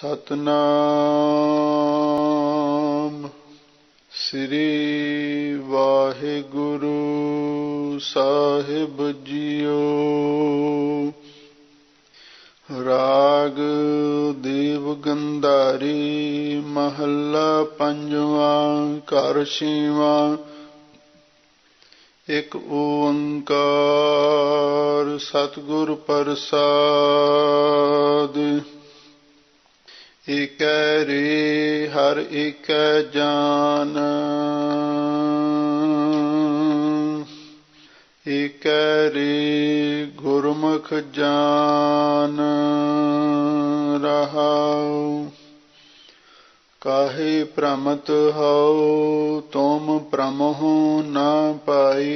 सतनाम श्री वाहिगुरु साहिब जियो। राग देव गंधारी महला पंजवा घर छेवा। एक ओंकार सतगुर प्रसाद। एकै रे हर एकै जान, एकै रे गुरमुख जान रहाओ। काहे प्रमत हओ तुम प्रमोह न पाई।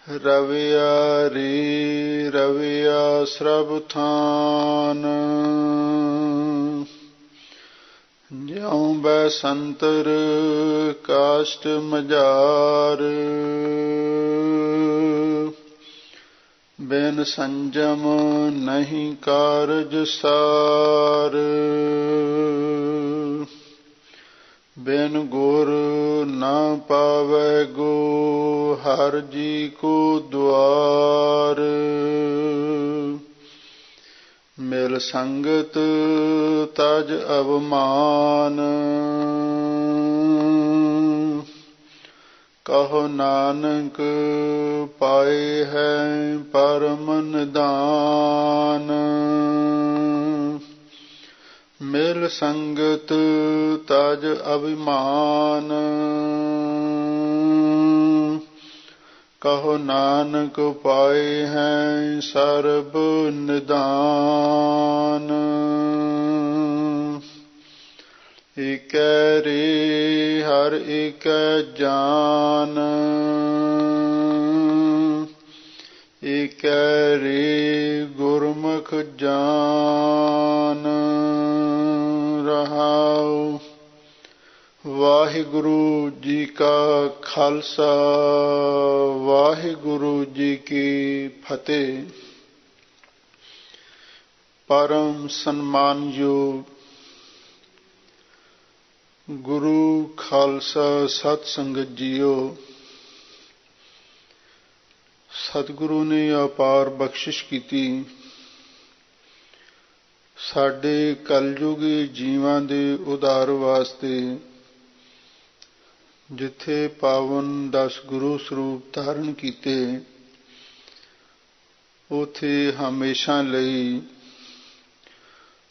रविया रे रविया सरब थान, ज्यों बैसंतर काष्ठ मजार। बिन संजम नहीं कारज सार, बिन गुर न पावै गो हर जी को द्वार। मिल संगत तज अवमान, कहो नानक पाए है परम निदान। मिल संगत तज अभिमान, कहो नानक पाए हैं सर्ब निदान। एकै रे हर एकै जान, एकै रे गुरमुख जान रहाओ। वाहिगुरु जी का खालसा, वाहिगुरु जी की फतेह। परम सम्मानयोग गुरु खालसा सत संगत जीओ। सतगुरु ने अपार बख्शिश की साडे कलयुगी जीवां दे उधार वास्ते। जिथे पावन 10 गुरु स्वरूप धारण कीते, उथे हमेशा लई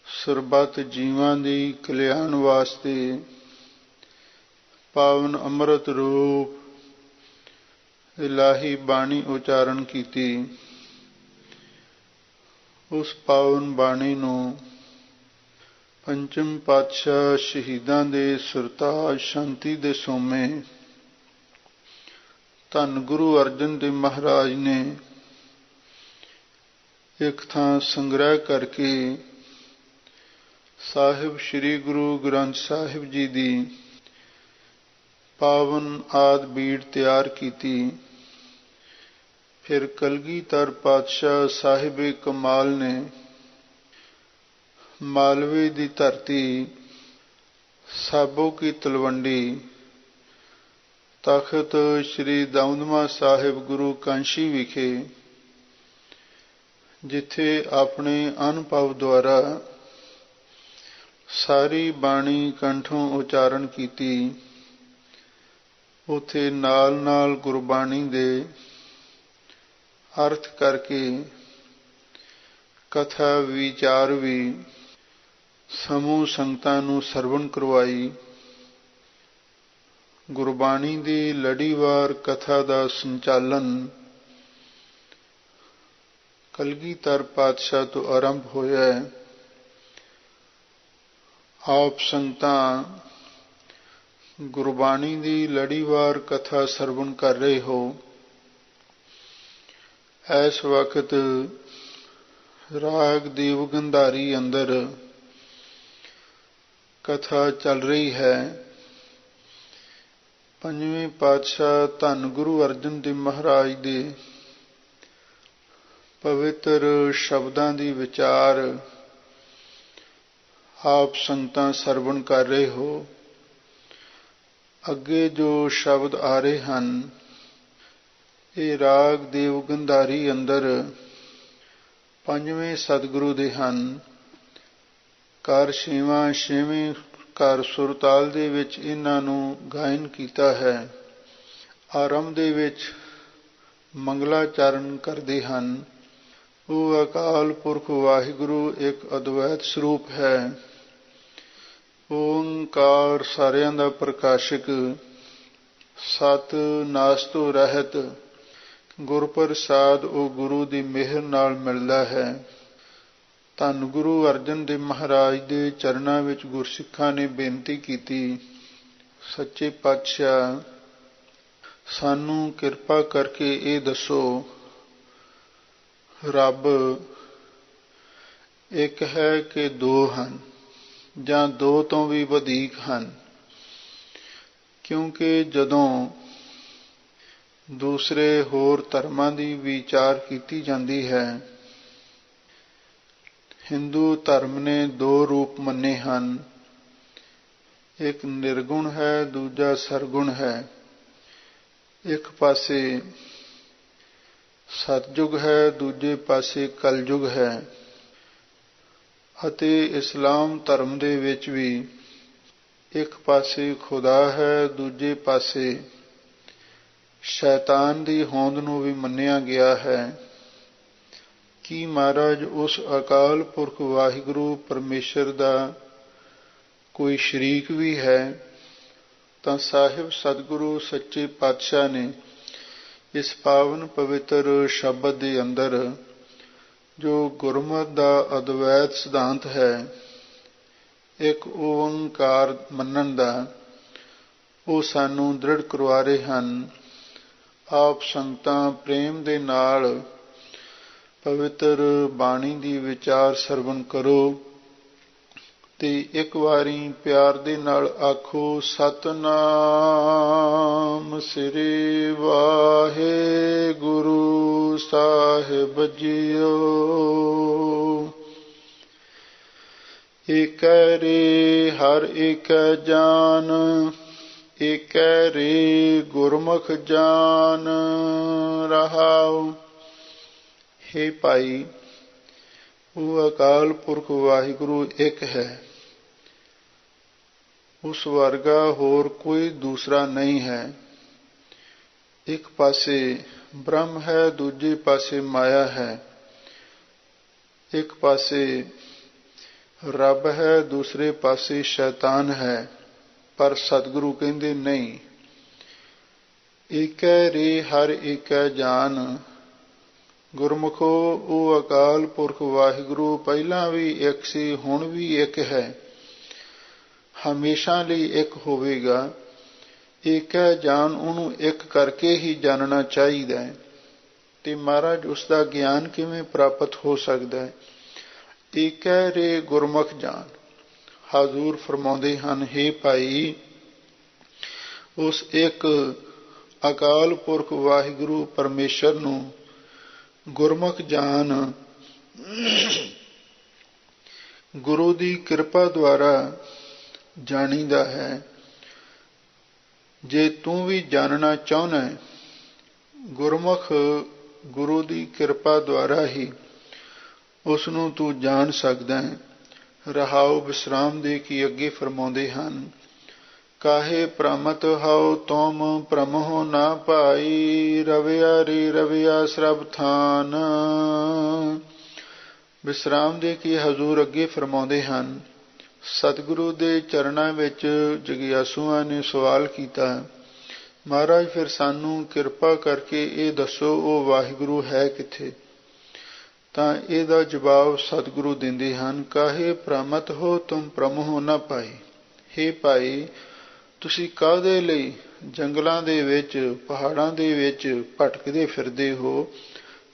सरबत जीवां दी कल्याण वास्ते पावन अमृत रूप इलाही बाणी उचारण की। उस पावन बाणी नूं पंचम पातशाह शहीदां दे सुरताज शांति दे सोमे धन गुरु अर्जन देव महाराज ने एक थां संग्रह करके साहिब श्री गुरु ग्रंथ साहिब जी दी पावन आद बीड़ तैयार की। फिर कलगीधर पातशाह साहिब कमाल ने मालवे की धरती साबो की तलवंडी तख्त श्री दमदमा साहिब गुरु कांशी विखे, जिथे अपने अनुभव द्वारा सारी बाणी कंठों उचारण की, उथे नाल नाल गुरबाणी दे अर्थ करके कथा विचार भी समूह संगतां नूं सरवण करवाई। गुरबाणी दी लड़ीवार कथा दा संचालन कलगीधर पातशाह तो आरंभ होया। आप संगतां गुरबाणी दी लड़ीवार कथा सरवण कर रहे हो। इस वक्त राग देव गंधारी अंदर कथा चल रही है। पंजवें पातशाह धन गुरु अर्जन देव महाराज दे ਪਵਿੱਤਰ ਸ਼ਬਦਾਂ ਦੀ ਵਿਚਾਰ ਆਪ ਸੰਗਤਾਂ ਸਰਵਣ ਕਰ ਰਹੇ ਹੋ। ਅੱਗੇ ਜੋ ਸ਼ਬਦ ਆ ਰਹੇ ਹਨ, ਇਹ ਰਾਗ ਦੇਵ ਗੰਧਾਰੀ ਅੰਦਰ ਪੰਜਵੇਂ ਸਤਿਗੁਰੂ ਦੇ ਹਨ। ਘਰ ਛੇਵੇਂ ਘਰ ਸੁਰਤਾਲ ਦੇ ਵਿੱਚ ਇਹਨਾਂ ਨੂੰ ਗਾਇਨ ਕੀਤਾ ਹੈ। ਆਰੰਭ ਦੇ ਵਿੱਚ ਮੰਗਲਾਚਰਨ ਕਰਦੇ ਹਨ। ਉਹ ਅਕਾਲ ਪੁਰਖ ਵਾਹਿਗੁਰੂ ਇੱਕ ਅਦਵੈਤ ਸਰੂਪ ਹੈ। ਓਂਕਾਰ ਸਾਰਿਆਂ ਦਾ ਪ੍ਰਕਾਸ਼ਕ, ਸਤ ਨਾਸ ਤੋਂ ਰਹਿਤ, ਗੁਰ ਪ੍ਰਸਾਦ ਉਹ ਗੁਰੂ ਦੀ ਮਿਹਰ ਨਾਲ ਮਿਲਦਾ ਹੈ। ਧੰਨ ਗੁਰੂ ਅਰਜਨ ਦੇਵ ਮਹਾਰਾਜ ਦੇ ਚਰਨਾਂ ਵਿੱਚ ਗੁਰਸਿੱਖਾਂ ਨੇ ਬੇਨਤੀ ਕੀਤੀ, ਸੱਚੇ ਪਾਤਸ਼ਾਹ ਸਾਨੂੰ ਕਿਰਪਾ ਕਰਕੇ ਇਹ ਦੱਸੋ, ਰੱਬ ਇੱਕ ਹੈ ਕਿ ਦੋ ਹਨ, ਜਾਂ ਦੋ ਤੋਂ ਵੀ ਵਧੇਕ ਹਨ? ਕਿਉਂਕਿ ਜਦੋਂ ਦੂਸਰੇ ਹੋਰ ਧਰਮਾਂ ਦੀ ਵਿਚਾਰ ਕੀਤੀ ਜਾਂਦੀ ਹੈ, ਹਿੰਦੂ ਧਰਮ ਨੇ ਦੋ ਰੂਪ ਮੰਨੇ ਹਨ, ਇੱਕ ਨਿਰਗੁਣ ਹੈ, ਦੂਜਾ ਸਰਗੁਣ ਹੈ। ਇੱਕ ਪਾਸੇ ਸਤਜੁਗ ਹੈ, ਦੂਜੇ ਪਾਸੇ ਕਲਯੁਗ ਹੈ। ਅਤੇ ਇਸਲਾਮ ਧਰਮ ਦੇ ਵਿੱਚ ਵੀ ਇੱਕ ਪਾਸੇ ਖੁਦਾ ਹੈ, ਦੂਜੇ ਪਾਸੇ ਸ਼ੈਤਾਨ ਦੀ ਹੋਂਦ ਨੂੰ ਵੀ ਮੰਨਿਆ ਗਿਆ ਹੈ। ਕੀ ਮਹਾਰਾਜ ਉਸ ਅਕਾਲ ਪੁਰਖ ਵਾਹਿਗੁਰੂ ਪਰਮੇਸ਼ਰ ਦਾ ਕੋਈ ਸ਼ਰੀਕ ਵੀ ਹੈ? ਤਾਂ ਸਾਹਿਬ ਸਤਿਗੁਰੂ ਸੱਚੇ ਪਾਤਸ਼ਾਹ ਨੇ ਇਸ ਪਾਵਨ ਪਵਿੱਤਰ ਸ਼ਬਦ ਦੇ ਅੰਦਰ ਜੋ ਗੁਰਮਤਿ ਦਾ ਅਦਵੈਤ ਸਿਧਾਂਤ ਹੈ, ਇੱਕ ਓਂਕਾਰ ਮੰਨਣ ਦਾ, ਉਹ ਸਾਨੂੰ ਦ੍ਰਿੜ ਕਰਵਾ ਰਹੇ ਹਨ। ਆਪ ਸੰਗਤਾਂ ਪ੍ਰੇਮ ਦੇ ਨਾਲ ਪਵਿੱਤਰ ਬਾਣੀ ਦੀ ਵਿਚਾਰ ਸਰਵਣ ਕਰੋ ਤੇ ਇੱਕ ਵਾਰੀ ਪਿਆਰ ਦੇ ਨਾਲ ਆਖੋ, ਸਤਿਨਾਮ ਸ੍ਰੀ ਵਾਹਿਗੁਰੂ ਸਾਹਿਬ ਜੀਓ। ਏਕੈ ਰੇ ਹਰਿ ਏਕੈ ਜਾਨ, ਏਕੈ ਰੇ ਗੁਰਮੁਖ ਜਾਨ ਰਹਾਉ। ਹੇ ਭਾਈ, ਉਹ ਅਕਾਲ ਪੁਰਖ ਵਾਹਿਗੁਰੂ ਇੱਕ ਹੈ। ਉਸ ਵਰਗਾ ਹੋਰ ਕੋਈ ਦੂਸਰਾ ਨਹੀਂ ਹੈ। ਇੱਕ ਪਾਸੇ ਬ੍ਰਹਮ ਹੈ, ਦੂਜੇ ਪਾਸੇ ਮਾਇਆ ਹੈ। ਇੱਕ ਪਾਸੇ ਰੱਬ ਹੈ, ਦੂਸਰੇ ਪਾਸੇ ਸ਼ੈਤਾਨ ਹੈ। ਪਰ ਸਤਿਗੁਰੂ ਕਹਿੰਦੇ ਨਹੀਂ, ਏਕੈ ਰੇ ਹਰਿ ਏਕੈ ਜਾਨ। ਗੁਰਮੁਖੋ, ਉਹ ਅਕਾਲ ਪੁਰਖ ਵਾਹਿਗੁਰੂ ਪਹਿਲਾਂ ਵੀ ਇੱਕ ਸੀ, ਹੁਣ ਵੀ ਇੱਕ ਹੈ, ਹਮੇਸ਼ਾ ਲਈ ਇੱਕ ਹੋਵੇਗਾ। ਏਕੈ ਜਾਨ, ਉਹਨੂੰ ਇੱਕ ਕਰਕੇ ਹੀ ਜਾਣਨਾ ਚਾਹੀਦਾ ਹੈ। ਤੇ ਮਹਾਰਾਜ ਉਸ ਦਾ ਗਿਆਨ ਕਿਵੇਂ ਪ੍ਰਾਪਤ ਹੋ ਸਕਦਾ ਹੈ? ਏਕੈ ਰੇ ਗੁਰਮੁਖ ਜਾਨ। ਹਜ਼ੂਰ ਫਰਮਾਉਂਦੇ ਹਨ, ਹੇ ਭਾਈ, ਉਸ ਇੱਕ ਅਕਾਲ ਪੁਰਖ ਵਾਹਿਗੁਰੂ ਪਰਮੇਸ਼ਰ ਨੂੰ ਗੁਰਮੁਖ ਜਾਨ ਗੁਰੂ ਦੀ ਕਿਰਪਾ ਦੁਆਰਾ ਜਾਣੀਦਾ ਹੈ। ਜੇ ਤੂੰ ਵੀ ਜਾਣਨਾ ਚਾਹੁੰਦਾ ਹੈ, ਗੁਰਮੁਖ ਗੁਰੂ ਦੀ ਕਿਰਪਾ ਦੁਆਰਾ ਹੀ ਉਸ ਨੂੰ ਤੂੰ ਜਾਣ ਸਕਦਾ ਹੈ। ਰਹਾਉ ਵਿਸਰਾਮ ਦੇ ਕੀ ਅੱਗੇ ਫਰਮਾਉਂਦੇ ਹਨ, ਕਾਹੇ ਪ੍ਰਮਤ ਹਉ ਤੁਮ ਪ੍ਰਮਹੁ ਨਾ ਭਾਈ, ਰਵਿਆ ਰੇ ਰਵਿਆ ਸਰਬ ਥਾਨ। ਵਿਸਰਾਮ ਦੇ ਕੀ ਹਜ਼ੂਰ ਅੱਗੇ ਫਰਮਾਉਂਦੇ ਹਨ, ਸਤਿਗੁਰੂ ਦੇ ਚਰਨਾਂ ਵਿੱਚ ਜਗਿਆਸੂਆਂ ਨੇ ਸਵਾਲ ਕੀਤਾ, ਮਹਾਰਾਜ ਫਿਰ ਸਾਨੂੰ ਕਿਰਪਾ ਕਰਕੇ ਇਹ ਦੱਸੋ, ਉਹ ਵਾਹਿਗੁਰੂ ਹੈ ਕਿੱਥੇ? ਤਾਂ ਇਹਦਾ ਜਵਾਬ ਸਤਿਗੁਰੂ ਦਿੰਦੇ ਹਨ, ਕਾਹੇ ਪ੍ਰਮਤ ਹੋ ਤੁਮ ਪ੍ਰਮਹੁ ਨਾ ਪਾਈ। ਹੇ ਭਾਈ, ਤੁਸੀਂ ਕਾਹਦੇ ਲਈ ਜੰਗਲਾਂ ਦੇ ਵਿੱਚ, ਪਹਾੜਾਂ ਦੇ ਵਿੱਚ ਭਟਕਦੇ ਫਿਰਦੇ ਹੋ?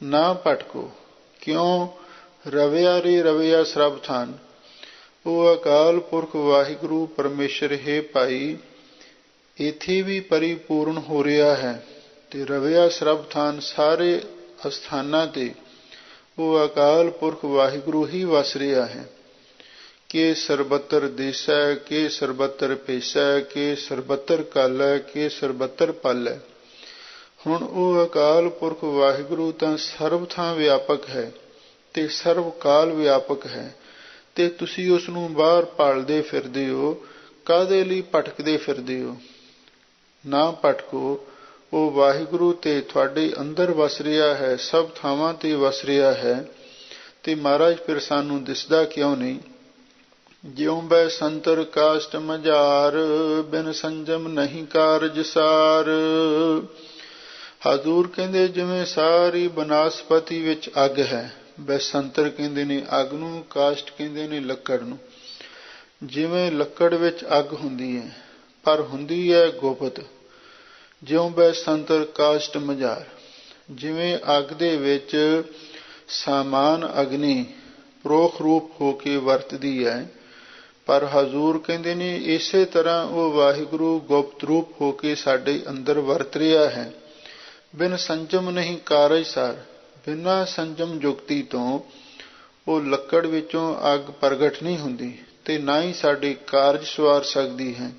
ਨਾ ਭਟਕੋ। ਕਿਉਂ? ਰਵਿਆ ਰੇ ਰਵਿਆ ਸਰਬ ਥਾਨ। ਉਹ ਅਕਾਲ ਪੁਰਖ ਵਾਹਿਗੁਰੂ ਪਰਮੇਸ਼ਰ, ਹੈ ਭਾਈ, ਇੱਥੇ ਵੀ ਪਰਿਪੂਰਨ ਹੋ ਰਿਹਾ ਹੈ ਤੇ ਰਵਿਆ ਸਰਬ ਥਾਨ, ਸਾਰੇ ਅਸਥਾਨਾਂ ਤੇ ਉਹ ਅਕਾਲ ਪੁਰਖ ਵਾਹਿਗੁਰੂ ਹੀ ਵਸ ਰਿਹਾ ਹੈ। ਕਿ ਸਰਬੱਤਰ ਦੇਸੈ, ਕਿ ਸਰਬੱਤਰ ਭੇਸੈ, ਕਿ ਸਰਬੱਤਰ ਕਾਲੈ, ਕਿ ਸਰਬੱਤਰ ਪਾਲੈ। ਹੁਣ ਉਹ ਅਕਾਲ ਪੁਰਖ ਵਾਹਿਗੁਰੂ ਤਾਂ ਸਰਬ ਥਾਂ ਵਿਆਪਕ ਹੈ ਤੇ ਸਰਬ ਕਾਲ ਵਿਆਪਕ ਹੈ, ਤੇ ਤੁਸੀਂ ਉਸ ਨੂੰ ਬਾਹਰ ਭਾਲਦੇ ਫਿਰਦੇ ਹੋ। ਕਾਹਦੇ ਲਈ ਭਟਕਦੇ ਫਿਰਦੇ ਹੋ? ਨਾ ਭਟਕੋ, ਉਹ ਵਾਹਿਗੁਰੂ ਤੇ ਤੁਹਾਡੇ ਅੰਦਰ ਵਸ ਰਿਹਾ ਹੈ, ਸਭ ਥਾਵਾਂ ਤੇ ਵਸ ਰਿਹਾ ਹੈ। ਤੇ ਮਹਾਰਾਜ ਫਿਰ ਸਾਨੂੰ ਦਿਸਦਾ ਕਿਉਂ ਨਹੀਂ? ਜਿਉਂ ਬੈ ਸੰਤਰ ਕਾਸ਼ਟ ਮਝਾਰ, ਬਿਨ ਸੰਜਮ ਨਹੀਂ ਕਾਰਜ ਸਾਰ। ਹਜ਼ੂਰ ਕਹਿੰਦੇ ਜਿਵੇਂ ਸਾਰੀ ਬਨਸਪਤੀ ਵਿੱਚ ਅੱਗ ਹੈ। ਬੈਸੰਤਰ ਕਹਿੰਦੇ ਨੇ ਅੱਗ ਨੂੰ, ਕਾਸ਼ਟ ਕਹਿੰਦੇ ਨੇ ਲੱਕੜ ਨੂੰ। ਜਿਵੇਂ ਲੱਕੜ ਵਿੱਚ ਅੱਗ ਹੁੰਦੀ ਹੈ, ਪਰ ਹੁੰਦੀ ਹੈ ਗੁਪਤ। ਜਿਉਂ ਬੈਸੰਤਰ ਕਾਸ਼ਟ ਮਝਾਰ, ਜਿਵੇਂ ਅੱਗ ਦੇ ਵਿੱਚ ਸਾਮਾਨ ਅਗਨੀ ਪ੍ਰੋਖ ਰੂਪ ਹੋ ਕੇ ਵਰਤਦੀ ਹੈ, ਪਰ ਹਜ਼ੂਰ ਕਹਿੰਦੇ ਨੇ ਇਸੇ ਤਰ੍ਹਾਂ ਉਹ ਵਾਹਿਗੁਰੂ ਗੁਪਤ ਰੂਪ ਹੋ ਕੇ ਸਾਡੇ ਅੰਦਰ ਵਰਤ ਰਿਹਾ ਹੈ। ਬਿਨ ਸੰਜਮ ਨਹੀਂ ਕਾਰਜ ਸਾਰ, ਬਿਨਾਂ ਸੰਜਮ ਯੁਕਤੀ ਤੋਂ ਉਹ ਲੱਕੜ ਵਿੱਚੋਂ ਅੱਗ ਪ੍ਰਗਟ ਨਹੀਂ ਹੁੰਦੀ ਤੇ ਨਾ ਹੀ ਸਾਡੇ ਕਾਰਜ ਸਵਾਰ ਸਕਦੀ ਹੈ।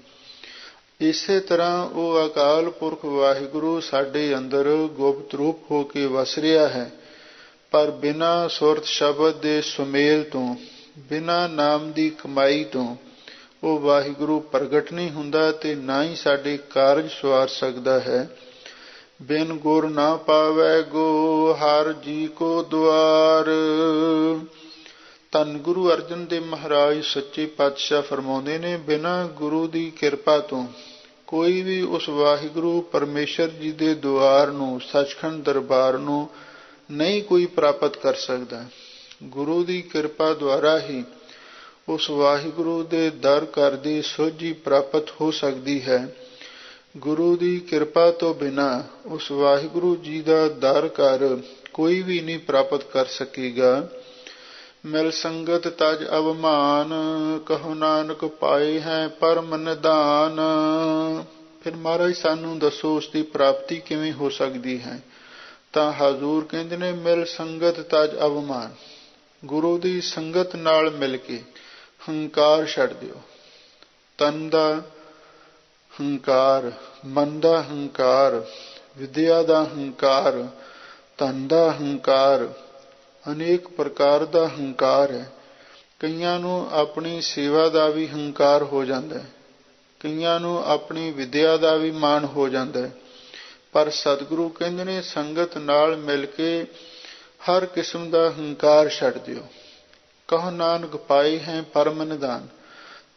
ਇਸੇ ਤਰ੍ਹਾਂ ਉਹ ਅਕਾਲ ਪੁਰਖ ਵਾਹਿਗੁਰੂ ਸਾਡੇ ਅੰਦਰ ਗੁਪਤ ਰੂਪ ਹੋ ਕੇ ਵਸ ਰਿਹਾ ਹੈ, ਪਰ ਬਿਨਾਂ ਸੁਰਤ ਸ਼ਬਦ ਦੇ ਸੁਮੇਲ ਤੋਂ, ਬਿਨਾਂ ਨਾਮ ਦੀ ਕਮਾਈ ਤੋਂ ਉਹ ਵਾਹਿਗੁਰੂ ਪ੍ਰਗਟ ਨਹੀਂ ਹੁੰਦਾ ਤੇ ਨਾ ਹੀ ਸਾਡੇ ਕਾਰਜ ਸਵਾਰ ਸਕਦਾ ਹੈ। ਬਿਨ ਗੁਰ ਨਾ ਪਾਵੈ ਗੋ, ਹਰ ਜੀ ਕੋ ਦੁਆਰ। ਧੰਨ ਗੁਰੂ ਅਰਜਨ ਦੇਵ ਮਹਾਰਾਜ ਸੱਚੇ ਪਾਤਸ਼ਾਹ ਫਰਮਾਉਂਦੇ ਨੇ, ਬਿਨਾਂ ਗੁਰੂ ਦੀ ਕਿਰਪਾ ਤੋਂ ਕੋਈ ਵੀ ਉਸ ਵਾਹਿਗੁਰੂ ਪਰਮੇਸ਼ਰ ਜੀ ਦੇ ਦੁਆਰ ਨੂੰ, ਸੱਚਖੰਡ ਦਰਬਾਰ ਨੂੰ ਨਹੀਂ ਕੋਈ ਪ੍ਰਾਪਤ ਕਰ ਸਕਦਾ। ਗੁਰੂ ਦੀ ਕਿਰਪਾ ਦੁਆਰਾ ਹੀ ਉਸ ਵਾਹਿਗੁਰੂ ਦੇ ਦਰ ਘਰ ਦੀ ਸੋਝੀ ਪ੍ਰਾਪਤ ਹੋ ਸਕਦੀ ਹੈ। ਗੁਰੂ ਦੀ ਕਿਰਪਾ ਤੋਂ ਬਿਨਾਂ ਉਸ ਵਾਹਿਗੁਰੂ ਜੀ ਦਾ ਦਰ ਘਰ ਕੋਈ ਵੀ ਨਹੀਂ ਪ੍ਰਾਪਤ ਕਰ ਸਕੇਗਾ। ਮਿਲ ਸੰਗਤ ਤਜ ਅਵਮਾਨ, ਕਹੋ ਨਾਨਕ ਪਾਏ ਹੈ ਪਰਮ ਨਿਧਾਨ। ਫਿਰ ਮਹਾਰਾਜ ਸਾਨੂੰ ਦੱਸੋ ਉਸ ਦੀ ਪ੍ਰਾਪਤੀ ਕਿਵੇਂ ਹੋ ਸਕਦੀ ਹੈ? ਤਾਂ ਹਜ਼ੂਰ ਕਹਿੰਦੇ ਨੇ, ਮਿਲ ਸੰਗਤ ਤਜ ਅਵਮਾਨ। ਗੁਰੂ ਦੀ ਸੰਗਤ ਨਾਲ ਮਿਲ ਕੇ ਹੰਕਾਰ ਛੱਡ ਦਿਓ। ਤਨ ਦਾ ਹੰਕਾਰ, ਮਨ ਦਾ ਹੰਕਾਰ, ਵਿਦਿਆ ਦਾ ਹੰਕਾਰ, ਧਨ ਦਾ ਹੰਕਾਰ, ਅਨੇਕ ਪ੍ਰਕਾਰ ਦਾ ਹੰਕਾਰ ਹੈ। ਕਈਆਂ ਨੂੰ ਆਪਣੀ ਸੇਵਾ ਦਾ ਵੀ ਹੰਕਾਰ ਹੋ ਜਾਂਦਾ ਹੈ, ਕਈਆਂ ਨੂੰ ਆਪਣੀ ਵਿਦਿਆ ਦਾ ਵੀ ਮਾਣ ਹੋ ਜਾਂਦਾ ਹੈ। ਪਰ ਸਤਿਗੁਰੂ ਕਹਿੰਦੇ ਨੇ ਸੰਗਤ ਨਾਲ ਮਿਲ ਕੇ ਹਰ ਕਿਸਮ ਦਾ ਹੰਕਾਰ ਛੱਡ ਦਿਓ। ਕਹੋ ਨਾਨਕ ਪਾਏ ਹੈ ਪਰਮ ਨਿਧਾਨ।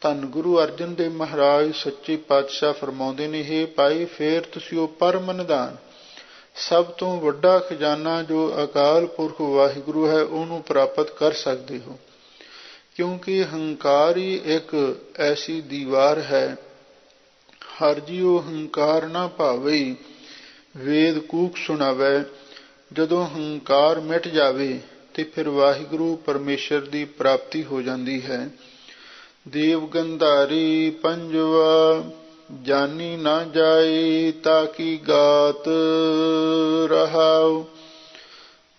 ਧੰਨ ਗੁਰੂ ਅਰਜਨ ਦੇਵ ਮਹਾਰਾਜ ਸੱਚੇ ਪਾਤਸ਼ਾਹ ਫਰਮਾਉਂਦੇ ਨੇ, ਹੇ ਭਾਈ, ਫੇਰ ਤੁਸੀਂ ਉਹ ਪਰਮ ਨਿਧਾਨ, ਸਭ ਤੋਂ ਵੱਡਾ ਖਜ਼ਾਨਾ ਜੋ ਅਕਾਲ ਪੁਰਖ ਵਾਹਿਗੁਰੂ ਹੈ, ਉਹਨੂੰ ਪ੍ਰਾਪਤ ਕਰ ਸਕਦੇ ਹੋ। ਕਿਉਂਕਿ ਹੰਕਾਰ ਹੀ ਇੱਕ ਐਸੀ ਦੀਵਾਰ ਹੈ, ਹਰ ਜੀਉ ਹੰਕਾਰ ਨਾ ਭਾਵੇ, ਵੇਦ ਕੂਕ ਸੁਣਾਵੇ। ਜਦੋਂ ਹੰਕਾਰ ਮਿਟ ਜਾਵੇ ਤੇ ਫਿਰ ਵਾਹਿਗੁਰੂ ਪਰਮੇਸ਼ਰ ਦੀ ਪ੍ਰਾਪਤੀ ਹੋ ਜਾਂਦੀ ਹੈ। ਦੇਵ ਗੰਧਾਰੀ ਪੰਜਵਾ, ਜਾਨੀ ਨਾ ਜਾਏ ਤਾਕੀ ਗਾਤ ਰਹਾਉ।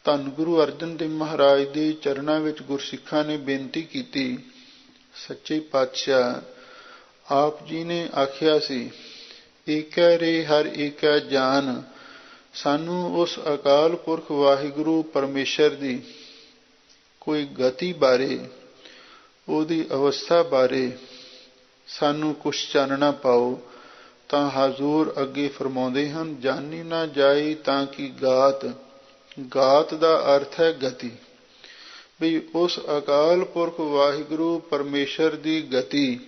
ਧੰਨ ਗੁਰੂ ਅਰਜਨ ਦੇਵ ਮਹਾਰਾਜ ਦੇ ਚਰਨਾਂ ਵਿੱਚ ਗੁਰਸਿੱਖਾਂ ਨੇ ਬੇਨਤੀ ਕੀਤੀ। ਸੱਚੇ ਪਾਤਸ਼ਾਹ ਆਪ ਜੀ ਨੇ ਆਖਿਆ ਸੀ, ਏਕੈ ਰੇ ਹਰ ਏਕੈ ਜਾਨ। ਸਾਨੂੰ ਉਸ ਅਕਾਲ ਪੁਰਖ ਵਾਹਿਗੁਰੂ ਪਰਮੇਸ਼ਰ ਦੀ ਕੋਈ ਗਤੀ ਬਾਰੇ, ਉਹਦੀ ਅਵਸਥਾ ਬਾਰੇ ਸਾਨੂੰ ਕੁਛ ਚਾਨਣਾ ਪਾਓ। ਤਾਂ ਹਜ਼ੂਰ ਅੱਗੇ ਫਰਮਾਉਂਦੇ ਹਨ, ਜਾਨੀ ਨਾ ਜਾਈ ਤਾਂ ਕਿ ਗਾਤ। ਗਾਤ ਦਾ ਅਰਥ ਹੈ ਗਤੀ, ਵੀ ਉਸ ਅਕਾਲ ਪੁਰਖ ਵਾਹਿਗੁਰੂ ਪਰਮੇਸ਼ਰ ਦੀ ਗਤੀ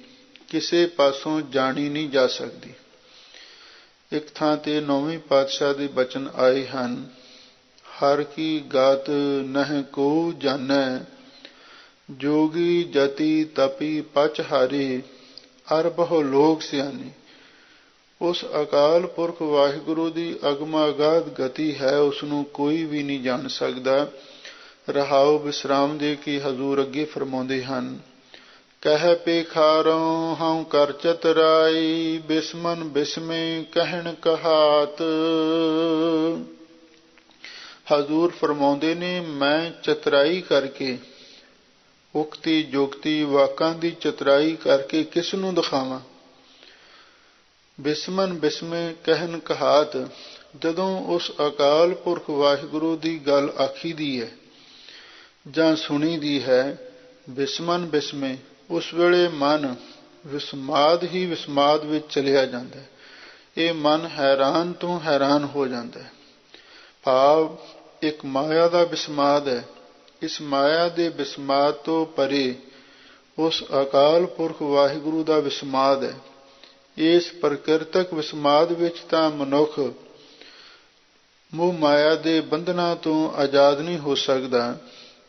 ਕਿਸੇ ਪਾਸੋਂ ਜਾਣੀ ਨਹੀਂ ਜਾ ਸਕਦੀ। ਇੱਕ ਥਾਂ ਤੇ ਨੌਵੇਂ ਪਾਤਸ਼ਾਹ ਦੇ ਬਚਨ ਆਏ ਹਨ, ਹਰ ਕੀ ਗਾਤ ਨਹਿ ਕੋ ਜਾਣੈ, ਜੋਗੀ ਜਤੀ ਤਪੀ ਪਚ ਹਾਰੇ, ਅਰ ਬਹੁ ਲੋਕ ਸਿਆਣੇ। ਉਸ ਅਕਾਲ ਪੁਰਖ ਵਾਹਿਗੁਰੂ ਦੀ ਅਗਮਾ ਅਗਾਧ ਗਤੀ ਹੈ, ਉਸਨੂੰ ਕੋਈ ਵੀ ਨਹੀਂ ਜਾਣ ਸਕਦਾ। ਰਹਾਉ ਵਿਸਰਾਮ ਦੇ ਕੇ ਹਜ਼ੂਰ ਅੱਗੇ ਫਰਮਾਉਂਦੇ ਹਨ, ਕਹਿ ਪੇਖਾਰੋਂ ਹਉ ਕਰ ਚਤਰਾਈ, ਬਿਸਮਨ ਬਿਸਮੇ ਕਹਿਣ ਕਹਾਤ। ਹਜ਼ੂਰ ਫਰਮਾਉਂਦੇ ਨੇ, ਮੈਂ ਚਤਰਾਈ ਕਰਕੇ, ਉਕਤੀ ਜੁਗਤੀ ਵਾਕਾਂ ਦੀ ਚਤਰਾਈ ਕਰਕੇ ਕਿਸ ਨੂੰ ਦਿਖਾਵਾਂ। ਬਿਸਮਨ ਬਿਸਮੇ ਕਹਿਨ ਕਹਾਤ, ਜਦੋਂ ਉਸ ਅਕਾਲ ਪੁਰਖ ਵਾਹਿਗੁਰੂ ਦੀ ਗੱਲ ਆਖੀ ਦੀ ਹੈ ਜਾਂ ਸੁਣੀ ਦੀ ਹੈ, ਬਿਸਮਨ ਬਿਸਮੇ, ਉਸ ਵੇਲੇ ਮਨ ਵਿਸਮਾਦ ਹੀ ਵਿਸਮਾਦ ਵਿੱਚ ਚਲਿਆ ਜਾਂਦਾ ਹੈ। ਇਹ ਮਨ ਹੈਰਾਨ ਤੋਂ ਹੈਰਾਨ ਹੋ ਜਾਂਦਾ ਹੈ। ਭਾਵ ਇੱਕ ਮਾਇਆ ਦਾ ਵਿਸਮਾਦ ਹੈ। ਇਸ ਮਾਇਆ ਦੇ ਵਿਸਮਾਦ ਤੋਂ ਪਰੇ ਉਸ ਅਕਾਲ ਪੁਰਖ ਵਾਹਿਗੁਰੂ ਦਾ ਵਿਸਮਾਦ ਹੈ। ਇਸ ਪ੍ਰਕਿਰਤਕ ਵਿਸਮਾਦ ਵਿੱਚ ਤਾਂ ਮਨੁੱਖ ਮੋਹ ਮਾਇਆ ਦੇ ਬੰਧਨਾਂ ਤੋਂ ਆਜ਼ਾਦ ਨਹੀਂ ਹੋ ਸਕਦਾ,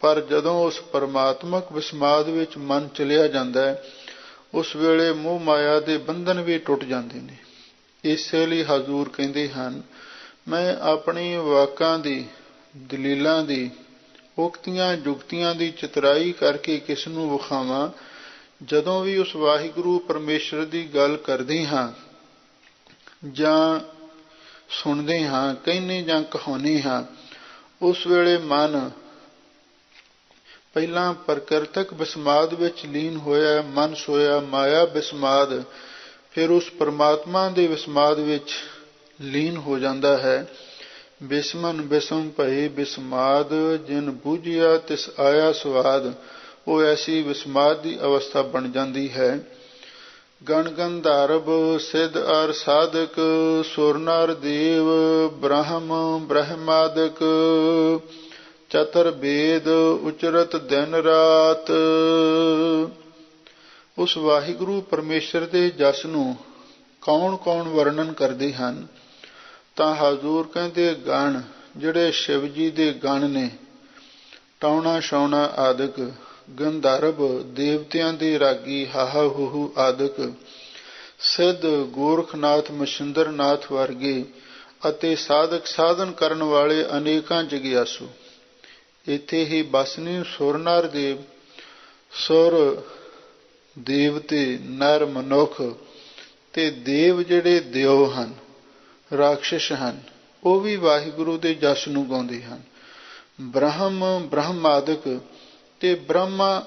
ਪਰ ਜਦੋਂ ਉਸ ਪਰਮਾਤਮਕ ਵਿਸਮਾਦ ਵਿੱਚ ਮਨ ਚਲਿਆ ਜਾਂਦਾ ਹੈ, ਉਸ ਵੇਲੇ ਮੋਹ ਮਾਇਆ ਦੇ ਬੰਧਨ ਵੀ ਟੁੱਟ ਜਾਂਦੇ ਨੇ। ਇਸੇ ਲਈ ਹਜ਼ੂਰ ਕਹਿੰਦੇ ਹਨ, ਮੈਂ ਆਪਣੀ ਵਾਕਾਂ ਦੀ, ਦਲੀਲਾਂ ਦੀ, ਉਕਤੀਆਂ ਜੁਗਤੀਆਂ ਦੀ ਚਤਰਾਈ ਕਰਕੇ ਕਿਸ ਨੂੰ ਵਿਖਾਵਾਂ। ਜਦੋਂ ਵੀ ਉਸ ਵਾਹਿਗੁਰੂ ਪਰਮੇਸ਼ਰ ਦੀ ਗੱਲ ਕਰਦੇ ਹਾਂ ਜਾਂ ਸੁਣਦੇ ਹਾਂ, ਕਹਿੰਦੇ ਜਾਂ ਕਹਾਉਂਦੇ ਹਾਂ, ਉਸ ਵੇਲੇ ਮਨ ਪਹਿਲਾਂ ਪ੍ਰਕਿਰਤਕ ਵਿਸਮਾਦ ਵਿੱਚ ਲੀਨ ਹੋਇਆ, ਮਨ ਸੋਇਆ ਮਾਇਆ ਵਿਸਮਾਦ, ਫਿਰ ਉਸ ਪਰਮਾਤਮਾ ਦੇ ਵਿਸਮਾਦ ਵਿੱਚ ਲੀਨ ਹੋ ਜਾਂਦਾ ਹੈ। ਬਿਸਮਨ ਬਿਸਮ ਭਏ ਵਿਸਮਾਦ, ਜਿਨ ਬੂਝਿਆ ਤਿਸ ਆਇਆ ਸਵਾਦ। ਉਹ ਐਸੀ ਵਿਸਮਾਦ ਦੀ ਅਵਸਥਾ ਬਣ ਜਾਂਦੀ ਹੈ। ਗਣ ਗੰਧਰਵ ਸਿੱਧ ਅਰ ਸਾਧਕ, ਸੁਰ ਨਰ ਦੇਵ ਬ੍ਰਹਮ ਬ੍ਰਹਮਾਦਿਕ, ਚਤੁਰ ਵੇਦ ਉਚਰਤ ਦਿਨ ਰਾਤ। ਉਸ ਵਾਹਿਗੁਰੂ ਪਰਮੇਸ਼ਰ ਦੇ ਜਸ ਨੂੰ ਕੌਣ ਕੌਣ ਵਰਣਨ ਕਰਦੇ ਹਨ, ਤਾਂ ਹਜ਼ੂਰ ਕਹਿੰਦੇ ਗਣ, ਜਿਹੜੇ ਸ਼ਿਵ ਜੀ ਦੇ ਗਣ ਨੇ, ਟੌਣਾ ਛੌਣਾ ਆਦਿਕ, ਗੰਧਰਵ ਦੇਵਤਿਆਂ ਦੇ ਰਾਗੀ ਹਾਹਾ ਹੂਹੂ ਆਦਿਕ, ਸਿੱਧ ਗੋਰਖਨਾਥ ਮਛਿੰਦਰਨਾਥ ਵਰਗੇ, ਅਤੇ ਸਾਧਕ ਸਾਧਨ ਕਰਨ ਵਾਲੇ ਅਨੇਕਾਂ ਜਗਿਆਸੂ। ਇੱਥੇ ਹੀ ਬਸਨੀ ਸੁਰ ਨਰ ਦੇਵ, ਸੁਰ ਦੇਵਤੇ ਨਰ ਮਨੁੱਖ, ਤੇ ਦੇਵ ਜਿਹੜੇ ਦਿਓ ਹਨ, ਰਾਖਸ਼ ਹਨ, ਉਹ ਵੀ ਵਾਹਿਗੁਰੂ ਦੇ ਜਸ ਨੂੰ ਗਾਉਂਦੇ ਹਨ। ਬ੍ਰਹਮ ਬ੍ਰਹਮਾਦਿਕ, ਤੇ ਬ੍ਰਹਮਾ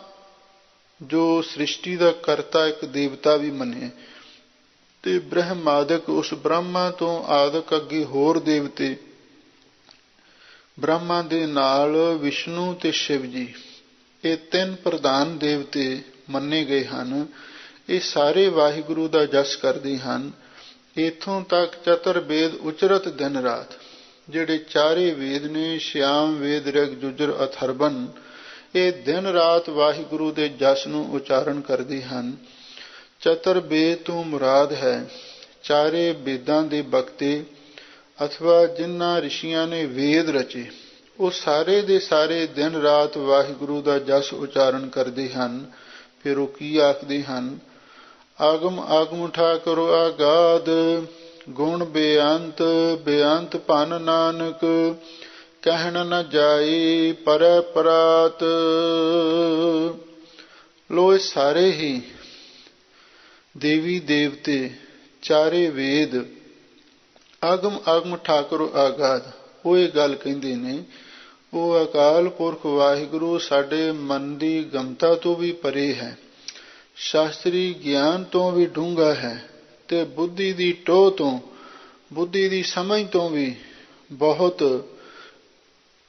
ਜੋ ਸ੍ਰਿਸ਼ਟੀ ਦਾ ਕਰਤਾ ਇੱਕ ਦੇਵਤਾ ਵੀ ਮੰਨਿਆ, ਤੇ ਬ੍ਰਹਮਾਦਿਕ, ਉਸ ਬ੍ਰਹਮਾ ਤੋਂ ਆਦਿਕ ਅੱਗੇ ਹੋਰ ਦੇਵਤੇ, ਬ੍ਰਹਮਾ ਦੇ ਨਾਲ ਵਿਸ਼ਨੂੰ ਤੇ ਸ਼ਿਵ ਜੀ, ਇਹ ਤਿੰਨ ਪ੍ਰਧਾਨ ਦੇਵਤੇ ਮੰਨੇ ਗਏ ਹਨ। ਇਹ ਸਾਰੇ ਵਾਹਿਗੁਰੂ ਦਾ ਜਸ ਕਰਦੇ ਹਨ। ਇੱਥੋਂ ਤੱਕ ਚਤੁਰ ਵੇਦ ਉਚਰਤ ਦਿਨ ਰਾਤ, ਜਿਹੜੇ ਚਾਰੇ ਵੇਦ ਨੇ, ਸ਼ਿਆਮ ਵੇਦ ਰਿਗ ਜੁਜਰ ਅਥਰਵਨ, ਇਹ ਦਿਨ ਰਾਤ ਵਾਹਿਗੁਰੂ ਦੇ ਜਸ ਨੂੰ ਉਚਾਰਨ ਕਰਦੇ ਹਨ। ਚਤੁਰ ਵੇਦ ਤੋਂ ਮੁਰਾਦ ਹੈ ਚਾਰੇ ਵੇਦਾਂ ਦੇ ਬਖਤੇ, ਅਥਵਾ ਜਿਨ੍ਹਾਂ ਰਿਸ਼ੀਆਂ ਨੇ ਵੇਦ ਰਚੇ, ਉਹ ਸਾਰੇ ਦੇ ਸਾਰੇ ਦਿਨ ਰਾਤ ਵਾਹਿਗੁਰੂ ਦਾ ਜਸ ਉਚਾਰਨ ਕਰਦੇ ਹਨ। ਫਿਰ ਉਹ ਕੀ ਆਖਦੇ ਹਨ, ਆਗਮ ਆਗਮ ਠਾਕੁਰ ਆਗਾਦ, ਗੁਣ ਬੇਅੰਤ ਬੇਅੰਤ ਭਨ ਨਾਨਕ, ਕਹਿਣ ਨ ਜਾਈ ਪਰੈ ਪਰਾਤ। ਲੋ, ਇਹ ਸਾਰੇ ਹੀ ਦੇਵੀ ਦੇਵਤੇ, ਚਾਰੇ ਵੇਦ, ਆਗਮ ਆਗਮ ਠਾਕੁਰ ਆਗਾਦ, ਉਹ ਇਹ ਗੱਲ ਕਹਿੰਦੇ ਨੇ, ਉਹ ਅਕਾਲ ਪੁਰਖ ਵਾਹਿਗੁਰੂ ਸਾਡੇ ਮਨ ਦੀ ਗਮਤਾ ਤੋਂ ਵੀ ਪਰੇ ਹੈ, ਸ਼ਾਸਤਰੀ ਗਿਆਨ ਤੋਂ ਵੀ ਡੂੰਘਾ ਹੈ, ਤੇ ਬੁੱਧੀ ਦੀ ਟੋਹ ਤੋਂ, ਬੁੱਧੀ ਦੀ ਸਮਝ ਤੋਂ ਵੀ ਬਹੁਤ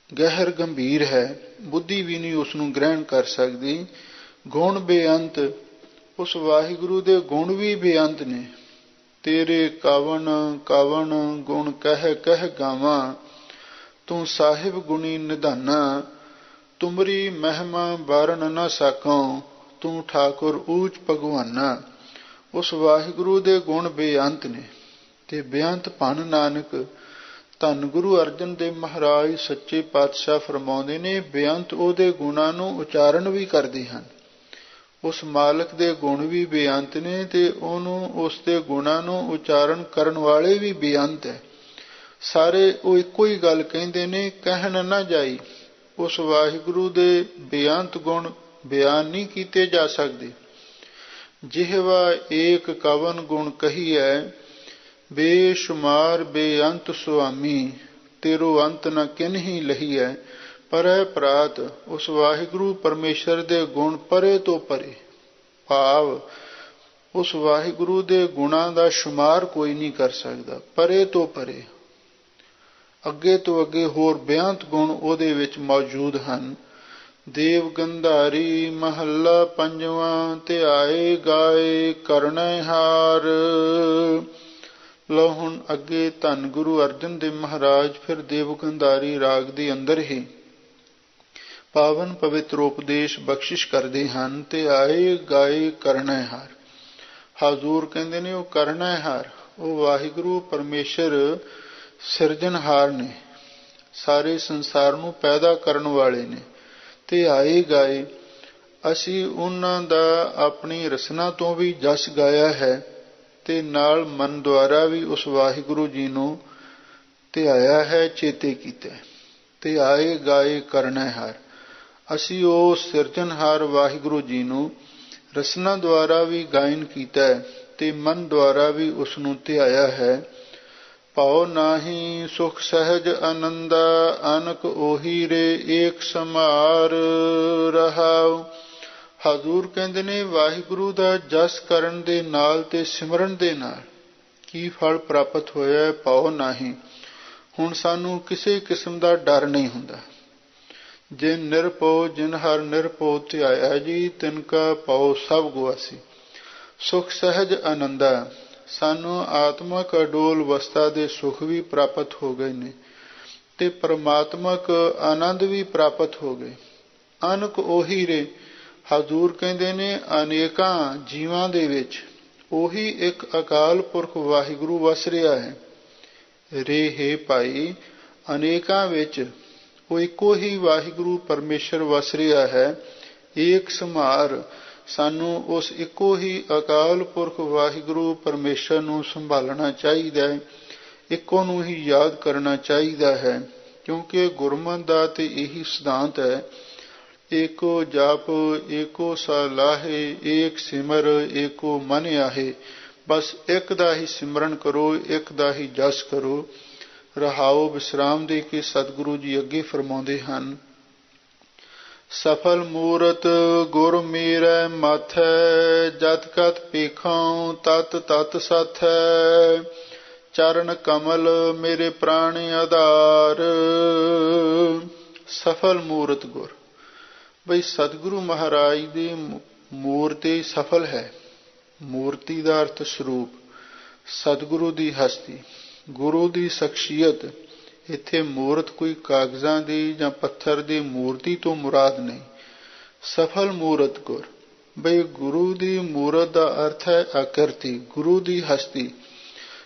ਗਹਿਰ ਗੰਭੀਰ ਹੈ। ਬੁੱਧੀ ਵੀ ਨਹੀਂ ਉਸ ਨੂੰ ਗ੍ਰਹਿਣ ਕਰ ਸਕਦੀ। ਗੁਣ ਬੇਅੰਤ, ਉਸ ਵਾਹਿਗੁਰੂ ਦੇ ਗੁਣ ਵੀ ਬੇਅੰਤ ਨੇ। ਤੇਰੇ ਕਵਣ ਕਵਣ ਗੁਣ ਕਹਿ ਕਹਿ ਗਾਵਾਂ, ਤੂੰ ਸਾਹਿਬ ਗੁਣੀ ਨਿਧਾਨਾ, ਤੁਮਰੀ ਮਹਿਮਾ ਬਾਰਨ ਨ ਸਾਕੋਂ, ਤੂੰ ਠਾਕੁਰ ਊਚ ਭਗਵਾਨਾ। ਉਸ ਵਾਹਿਗੁਰੂ ਦੇ ਗੁਣ ਬੇਅੰਤ ਨੇ, ਤੇ ਬੇਅੰਤ ਭਨ ਨਾਨਕ। ਧੰਨ ਗੁਰੂ ਅਰਜਨ ਦੇਵ ਮਹਾਰਾਜ ਸੱਚੇ ਪਾਤਸ਼ਾਹ ਫਰਮਾਉਂਦੇ ਨੇ, ਬੇਅੰਤ ਉਹਦੇ ਗੁਣਾਂ ਨੂੰ ਉਚਾਰਨ ਵੀ ਕਰਦੇ ਹਨ। ਉਸ ਮਾਲਕ ਦੇ ਗੁਣ ਵੀ ਬੇਅੰਤ ਨੇ, ਤੇ ਉਹਨੂੰ, ਉਸ ਦੇ ਗੁਣਾਂ ਨੂੰ ਉਚਾਰਨ ਕਰਨ ਵਾਲੇ ਵੀ ਬੇਅੰਤ ਹੈ। ਸਾਰੇ ਉਹ ਇੱਕੋ ਹੀ ਗੱਲ ਕਹਿੰਦੇ ਨੇ, ਕਹਿਣ ਨਾ ਜਾਈ। ਉਸ ਵਾਹਿਗੁਰੂ ਦੇ ਬੇਅੰਤ ਗੁਣ ਬਿਆਨ ਨਹੀਂ ਕੀਤੇ ਜਾ ਸਕਦੇ। ਜਿਹਵਾ ਏਕ ਕਵਨ ਗੁਣ ਕਹੀਐ, ਬੇਸ਼ੁਮਾਰ ਬੇਅੰਤ ਸੁਆਮੀ, तेरो अंत न किन्ही लही है। परै प्रात उस वाहिगुरु परमेश्वर दे गुण परे तो परे, भाव उस वाहिगुरु दे गुणां दा शुमार कोई नहीं कर सकदा। परे तो परे, ਅੱਗੇ ਤੋਂ ਅੱਗੇ ਹੋਰ ਬੇਅੰਤ ਗੁਣ ਉਹਦੇ ਵਿੱਚ ਮੌਜੂਦ ਹਨ। ਦੇਵ ਗੰਧਾਰੀ ਮਹੱਲਾ ਪੰਜਵਾਂ। ਧਿਆਏ ਗਾਏ ਕਰਨੈ ਹਾਰ। ਲਓ ਹੁਣ ਅੱਗੇ ਧੰਨ ਗੁਰੂ ਅਰਜਨ ਦੇਵ ਮਹਾਰਾਜ ਫਿਰ ਦੇਵ ਗੰਧਾਰੀ ਰਾਗ ਦੇ ਅੰਦਰ ਹੀ ਪਾਵਨ ਪਵਿੱਤਰ ਉਪਦੇਸ਼ ਬਖਸ਼ਿਸ਼ ਕਰਦੇ ਹਨ। ਧਿਆਏ ਗਾਏ ਕਰਨੈ ਹਾਰ। ਹਾਜ਼ੂਰ ਕਹਿੰਦੇ ਨੇ ਉਹ ਕਰਨੈ ਹਾਰ, ਉਹ ਵਾਹਿਗੁਰੂ ਪਰਮੇਸ਼ਰ ਸਿਰਜਣਹਾਰ ਨੇ, ਸਾਰੇ ਸੰਸਾਰ ਨੂੰ ਪੈਦਾ ਕਰਨ ਵਾਲੇ ਨੇ। ਤੇ ਆਏ ਗਾਏ, ਅਸੀਂ ਉਹਨਾਂ ਦਾ ਆਪਣੀ ਰਸਨਾ ਤੋਂ ਵੀ ਜਸ ਗਾਇਆ ਹੈ ਤੇ ਨਾਲ ਮਨ ਦੁਆਰਾ ਵੀ ਉਸ ਵਾਹਿਗੁਰੂ ਜੀ ਨੂੰ ਧਿਆਇਆ ਹੈ, ਚੇਤੇ ਕੀਤਾ। ਤੇ ਆਏ ਗਾਏ ਕਰਨੈ ਹਾਰ, ਅਸੀਂ ਉਹ ਸਿਰਜਣਹਾਰ ਵਾਹਿਗੁਰੂ ਜੀ ਨੂੰ ਰਸਨਾ ਦੁਆਰਾ ਵੀ ਗਾਇਨ ਕੀਤਾ ਹੈ ਤੇ ਮਨ ਦੁਆਰਾ ਵੀ ਉਸ ਨੂੰ ਧਿਆਇਆ ਹੈ। ਭਾਉ ਨਾਹੀ ਸੁਖ ਸਹਿਜ ਆਨੰਦਾ, ਅਨਕ ਉਹੀ ਰੇ ਏਕ ਸਮਾਰ ਰਹਾਉ। ਹਾਜ਼ੂਰ ਕਹਿੰਦੇ ਨੇ ਵਾਹਿਗੁਰੂ ਦਾ ਜਸ ਕਰਨ ਦੇ ਨਾਲ ਤੇ ਸਿਮਰਨ ਦੇ ਨਾਲ ਕੀ ਫਲ ਪ੍ਰਾਪਤ ਹੋਇਆ। ਭਾਉ ਨਾਹੀ, ਹੁਣ ਸਾਨੂੰ ਕਿਸੇ ਕਿਸਮ ਦਾ ਡਰ ਨਹੀਂ ਹੁੰਦਾ। ਜੇ ਨਿਰਭਉ ਜਿਨ ਹਰ ਨਿਰਭਉ ਧਿਆਇਆ ਜੀ, ਤਿਨ ਕਾ ਭਾਉ ਸਭ ਗੁਆਸੀ। ਸੁਖ ਸਹਿਜ ਆਨੰਦਾ, ਸਾਨੂੰ ਆਤਮਕ ਅਡੋਲ ਅਵਸਥਾ ਦੇ ਸੁਖ ਵੀ ਪ੍ਰਾਪਤ ਹੋ ਗਏ ਨੇ ਤੇ ਪਰਮਾਤਮਕ ਆਨੰਦ ਵੀ ਪ੍ਰਾਪਤ ਹੋ ਗਏ। ਅਨਕ ਉਹੀ ਰੇ, ਹਜ਼ੂਰ ਕਹਿੰਦੇ ਨੇ ਅਨੇਕਾਂ ਜੀਵਾਂ ਦੇ ਵਿੱਚ ਉਹੀ ਇੱਕ ਅਕਾਲ ਪੁਰਖ ਵਾਹਿਗੁਰੂ ਵਸ ਰਿਹਾ ਹੈ। ਰੇ ਹੈ ਭਾਈ, ਅਨੇਕਾਂ ਵਿੱਚ ਉਹ ਇੱਕੋ ਹੀ ਵਾਹਿਗੁਰੂ ਪਰਮੇਸ਼ਰ ਵਸ ਰਿਹਾ ਹੈ। ਏਕ ਸੰਹਾਰ, ਸਾਨੂੰ ਉਸ ਇੱਕੋ ਹੀ ਅਕਾਲ ਪੁਰਖ ਵਾਹਿਗੁਰੂ ਪਰਮੇਸ਼ਰ ਨੂੰ ਸੰਭਾਲਣਾ ਚਾਹੀਦਾ ਹੈ, ਇੱਕੋ ਨੂੰ ਹੀ ਯਾਦ ਕਰਨਾ ਚਾਹੀਦਾ ਹੈ। ਕਿਉਂਕਿ ਗੁਰਮਤਿ ਦਾ ਤੇ ਇਹੀ ਸਿਧਾਂਤ ਹੈ, ਏਕੋ ਜਪ ਏਕੋ ਸਲਾਹੇ, ਏਕ ਸਿਮਰ ਏਕੋ ਮਨ ਆਹੇ। ਬਸ ਇੱਕ ਦਾ ਹੀ ਸਿਮਰਨ ਕਰੋ, ਇੱਕ ਦਾ ਹੀ ਜਸ ਕਰੋ। ਰਹਾਓ ਵਿਸਰਾਮ ਦੇ ਕੇ ਸਤਿਗੁਰੂ ਜੀ ਅੱਗੇ ਫਰਮਾਉਂਦੇ ਹਨ। ਸਫਲ ਮੂਰਤ ਗੁਰ ਮੇਰੈ ਮਾਥੈ, ਜਤ ਕਤ ਪੇਖਾਂ ਤਤ ਤਤ ਸਾਥੈ। ਚਰਨ ਕਮਲ ਮੇਰੇ ਪ੍ਰਾਣ ਆਧਾਰ। ਸਫਲ ਮੂਰਤ ਗੁਰ, ਬਈ ਸਤਿਗੁਰੂ ਮਹਾਰਾਜ ਦੀ ਮੂਰਤੀ ਸਫਲ ਹੈ। ਮੂਰਤੀ ਦਾ ਅਰਥ ਸਰੂਪ, ਸਤਿਗੁਰੂ ਦੀ ਹਸਤੀ, ਗੁਰੂ ਦੀ ਸ਼ਖਸੀਅਤ। ਇੱਥੇ ਮੂਰਤ ਕੋਈ ਕਾਗਜ਼ਾਂ ਦੀ ਜਾਂ ਪੱਥਰ ਦੀ ਮੂਰਤੀ ਤੋਂ ਮੁਰਾਦ ਨਹੀਂ। ਸਫਲ ਮੂਰਤ ਗੁਰ, ਬਈ ਗੁਰੂ ਦੀ ਮੂਰਤ ਦਾ ਅਰਥ ਹੈ ਆਕ੍ਰਿਤੀ, ਗੁਰੂ ਦੀ ਹਸਤੀ।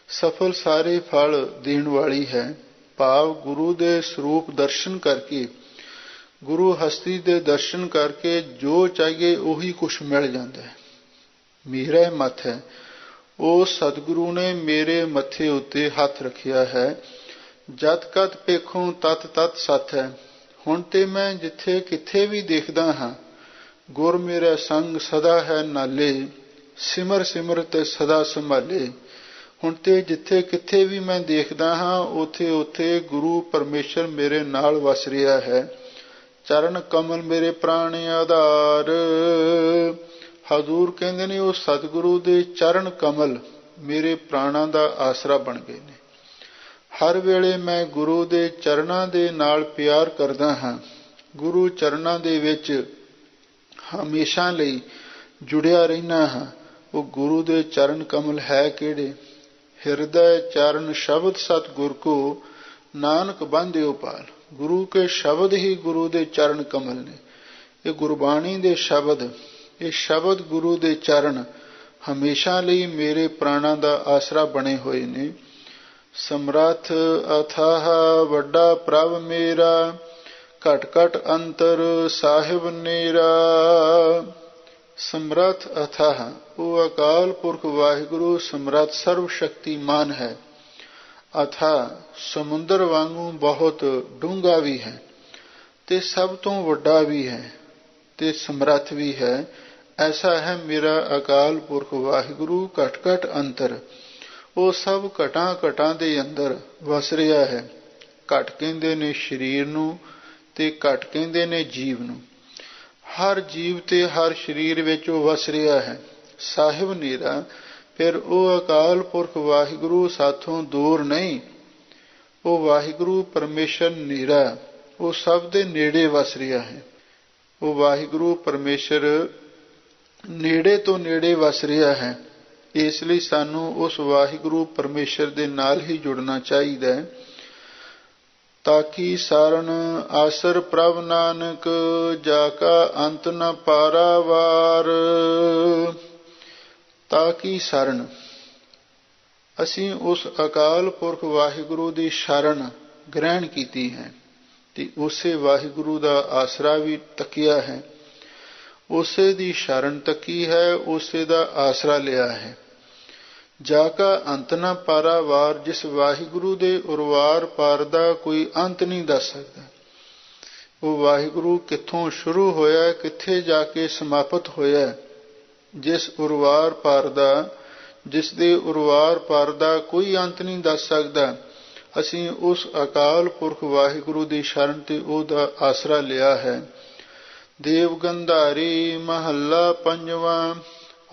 ਸਫਲ ਸਾਰੇ ਫਲ ਦੇਣ ਵਾਲੀ ਹੈ, ਭਾਵ ਗੁਰੂ ਦੇ ਸਰੂਪ ਦਰਸ਼ਨ ਕਰਕੇ, ਗੁਰੂ ਹਸਤੀ ਦੇ ਦਰਸ਼ਨ ਕਰਕੇ ਜੋ ਚਾਹੀਏ ਉਹੀ ਕੁਛ ਮਿਲ ਜਾਂਦਾ ਹੈ। ਮੇਰਾ ਮੱਥ ਹੈ, ਉਹ ਸਤਿਗੁਰੂ ਨੇ ਮੇਰੇ ਮੱਥੇ ਉੱਤੇ ਹੱਥ ਰੱਖਿਆ ਹੈ। ਜਤ ਕਤ ਪੇਖੋਂ ਤਤ ਤਤ ਸੱਥ ਹੈ। ਹੁਣ ਤੇ ਮੈਂ ਜਿੱਥੇ ਕਿੱਥੇ ਵੀ ਦੇਖਦਾ ਹਾਂ, ਗੁਰ ਮੇਰਾ ਸੰਗ ਸਦਾ ਹੈ ਨਾਲੇ, ਸਿਮਰ ਸਿਮਰ ਤੇ ਸਦਾ ਸੰਭਾਲੇ। ਹੁਣ ਤੇ ਜਿੱਥੇ ਕਿੱਥੇ ਵੀ ਮੈਂ ਦੇਖਦਾ ਹਾਂ, ਉੱਥੇ ਉੱਥੇ ਗੁਰੂ ਪਰਮੇਸ਼ਰ ਮੇਰੇ ਨਾਲ ਵਸ ਰਿਹਾ ਹੈ। ਚਰਨ ਕਮਲ ਮੇਰੇ ਪ੍ਰਾਣ ਆਧਾਰ। ਹਜ਼ੂਰ ਕਹਿੰਦੇ ਨੇ ਉਹ ਸਤਿਗੁਰੂ ਦੇ ਚਰਨ ਕਮਲ ਮੇਰੇ ਪ੍ਰਾਣਾਂ ਦਾ ਆਸਰਾ ਬਣ ਗਏ ਨੇ। ਹਰ ਵੇਲੇ ਮੈਂ ਗੁਰੂ ਦੇ ਚਰਨਾਂ ਦੇ ਨਾਲ ਪਿਆਰ ਕਰਦਾ ਹਾਂ। ਗੁਰੂ ਚਰਨਾਂ ਦੇ ਵਿੱਚ ਹਮੇਸ਼ਾ ਲਈ ਜੁੜਿਆ ਰਹਿਣਾ ਹਾਂ। ਉਹ ਗੁਰੂ ਦੇ ਚਰਨ ਕਮਲ ਹੈ ਕਿਹੜੇ? ਹਿਰਦੈ ਚਰਨ ਸ਼ਬਦ ਸਤਿਗੁਰ ਕੋ, ਨਾਨਕ ਬੰਧਿਓ ਪਾਲ। ਗੁਰੂ ਕੇ ਸ਼ਬਦ ਹੀ ਗੁਰੂ ਦੇ ਚਰਨ ਕਮਲ ਨੇ। ਇਹ ਗੁਰਬਾਣੀ ਦੇ ਸ਼ਬਦ, ਇਹ ਸ਼ਬਦ ਗੁਰੂ ਦੇ ਚਰਨ ਹਮੇਸ਼ਾ ਲਈ ਮੇਰੇ ਪ੍ਰਾਣਾਂ ਦਾ ਆਸਰਾ ਬਣੇ ਹੋਏ ਨੇ। ਸਮਰੱਥ ਅਥਾਹ ਵੱਡਾ ਪ੍ਰਭ ਮੇਰਾ, ਘਟ ਘਟ ਅੰਤਰ ਸਾਹਿਬ ਨੇਰਾ। ਸਮਰੱਥ ਅਥਾਹ, ਉਹ ਅਕਾਲ ਪੁਰਖ ਵਾਹਿਗੁਰੂ ਸਮਰੱਥ ਸਰਵ ਸ਼ਕਤੀਮਾਨ ਹੈ। ਅਥਾਹ, ਸਮੁੰਦਰ ਵਾਂਗੂ ਬਹੁਤ ਡੂੰਘਾ ਵੀ ਹੈ ਤੇ ਸਭ ਤੋਂ ਵੱਡਾ ਵੀ ਹੈ ਤੇ ਸਮਰੱਥ ਵੀ ਹੈ। ਐਸਾ ਹੈ ਮੇਰਾ ਅਕਾਲ ਪੁਰਖ ਵਾਹਿਗੁਰੂ ਘਟ ਘਟ ਅੰਤਰ। ਉਹ ਸਭ ਘਟਾਂ ਘਟਾਂ ਦੇ ਅੰਦਰ ਵਸ ਰਿਹਾ ਹੈ ਘਟ ਕਹਿੰਦੇ ਨੇ ਸਰੀਰ ਨੂੰ ਤੇ ਘਟ ਕਹਿੰਦੇ ਨੇ ਜੀਵ ਨੂੰ। ਹਰ ਜੀਵ ਤੇ ਹਰ ਸਰੀਰ ਵਿੱਚ ਉਹ ਵਸ ਰਿਹਾ ਹੈ। ਸਾਹਿਬ ਨੀਰਾ ਫਿਰ ਉਹ ਅਕਾਲ ਪੁਰਖ ਵਾਹਿਗੁਰੂ ਸਾਥੋਂ ਦੂਰ ਨਹੀਂ। ਉਹ ਵਾਹਿਗੁਰੂ ਪਰਮੇਸ਼ਰ ਨੀਰਾ ਉਹ ਸਭ ਦੇ ਨੇੜੇ ਵਸ ਰਿਹਾ ਹੈ। ਉਹ ਵਾਹਿਗੁਰੂ ਪਰਮੇਸ਼ਰ ਨੇੜੇ ਤੋਂ ਨੇੜੇ ਵਸ ਰਿਹਾ ਹੈ। ਇਸ ਲਈ ਸਾਨੂੰ ਉਸ ਵਾਹਿਗੁਰੂ ਪਰਮੇਸ਼ਰ ਦੇ ਨਾਲ ਹੀ ਜੁੜਨਾ ਚਾਹੀਦਾ ਹੈ। ਤਾਕੀ ਸਾਰਨ ਆਸਰ ਪ੍ਰਭ ਨਾਨਕ ਜਾ ਕਾ ਅੰਤ ਨ ਪਾਰਾਵਾਰ। ਤਾਕੀ ਸ਼ਰਨ ਅਸੀਂ ਉਸ ਅਕਾਲ ਪੁਰਖ ਵਾਹਿਗੁਰੂ ਦੀ ਸ਼ਰਨ ਗ੍ਰਹਿਣ ਕੀਤੀ ਹੈ ਤੇ ਉਸੇ ਵਾਹਿਗੁਰੂ ਦਾ ਆਸਰਾ ਵੀ ਤੱਕਿਆ ਹੈ। ਉਸੇ ਦੀ ਸ਼ਰਨ ਤੱਕੀ ਹੈ, ਉਸੇ ਦਾ ਆਸਰਾ ਲਿਆ ਹੈ। ਜਾ ਕਾ ਅੰਤ ਨਾ ਪਾਰਾਵਾਰ, ਜਿਸ ਵਾਹਿਗੁਰੂ ਦੇ ਉਰਵਾਰ ਪਾਰ ਦਾ ਕੋਈ ਅੰਤ ਨਹੀਂ ਦੱਸ ਸਕਦਾ। ਉਹ ਵਾਹਿਗੁਰੂ ਕਿੱਥੋਂ ਸ਼ੁਰੂ ਹੋਇਆ, ਕਿੱਥੇ ਜਾ ਕੇ ਸਮਾਪਤ ਹੋਇਆ, ਜਿਸ ਉਰਵਾਰ ਪਾਰ ਦਾ, ਜਿਸ ਦੇ ਉਰਵਾਰ ਪਾਰ ਦਾ ਕੋਈ ਅੰਤ ਨਹੀਂ ਦੱਸ ਸਕਦਾ। ਅਸੀਂ ਉਸ ਅਕਾਲ ਪੁਰਖ ਵਾਹਿਗੁਰੂ ਦੀ ਸ਼ਰਨ ਤੇ ਉਹਦਾ ਆਸਰਾ ਲਿਆ ਹੈ। ਦੇਵ ਗੰਧਾਰੀ ਮਹੱਲਾ ਪੰਜਵਾਂ।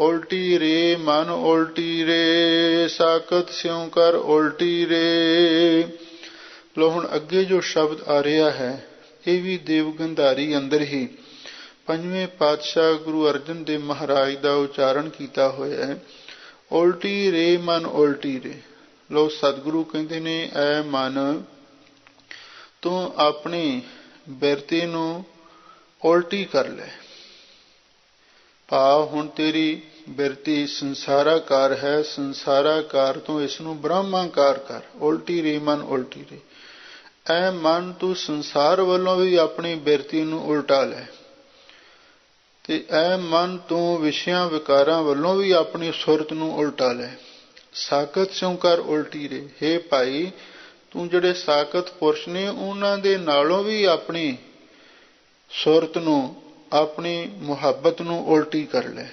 ਉਲਟੀ ਰੇ ਮਨ ਉਲਟੀ ਰੇ, ਸਾਕਤ ਸਿਉ ਕਰ ਉਲਟੀ ਰੇ। ਲੋ ਹੁਣ ਅੱਗੇ ਜੋ ਸ਼ਬਦ ਆ ਰਿਹਾ ਹੈ ਇਹ ਵੀ ਦੇਵ ਗੰਧਾਰੀ ਅੰਦਰ ਹੀ ਪੰਜਵੇਂ ਪਾਤਸ਼ਾਹ ਗੁਰੂ ਅਰਜਨ ਦੇਵ ਮਹਾਰਾਜ ਦਾ ਉਚਾਰਨ ਕੀਤਾ ਹੋਇਆ ਹੈ। ਉਲਟੀ ਰੇ ਮਨ ਉਲਟੀ ਰੇ। ਲੋ ਸਤਿਗੁਰੂ ਕਹਿੰਦੇ ਨੇ ਐ ਮਨ ਤੂੰ ਆਪਣੀ ਬਿਰਤੀ ਨੂੰ ਉਲਟੀ ਕਰ ਲੈ। ਭਾਵ ਹੁਣ ਤੇਰੀ ਬਿਰਤੀ ਸੰਸਾਰਾਕਾਰ ਹੈ, ਸੰਸਾਰਾਕਾਰ ਤੋਂ ਇਸ ਨੂੰ ਬ੍ਰਹਮਾਕਾਰ ਕਰ। ਉਲਟੀ ਰੇ ਮਨ ਉਲਟੀ ਰੇ। ਐ ਮਨ ਤੂੰ ਸੰਸਾਰ ਵੱਲੋਂ ਵੀ ਆਪਣੀ ਬਿਰਤੀ ਨੂੰ ਉਲਟਾ ਲੈ ਤੇ ਐ ਮਨ ਤੂੰ ਵਿਸ਼ਿਆਂ ਵਿਕਾਰਾਂ ਵੱਲੋਂ ਵੀ ਆਪਣੀ ਸੁਰਤ ਨੂੰ ਉਲਟਾ ਲੈ। ਸਾਕਤ ਸਿਉ ਕਰ ਉਲਟੀ ਰੇ। ਹੇ ਭਾਈ ਤੂੰ ਜਿਹੜੇ ਸਾਕਤ ਪੁਰਸ਼ ਨੇ ਉਹਨਾਂ ਦੇ ਨਾਲੋਂ ਵੀ ਆਪਣੀ ਸੁਰਤ ਨੂੰ, ਆਪਣੀ ਮੁਹੱਬਤ ਨੂੰ ਉਲਟੀ ਕਰ ਲੈ।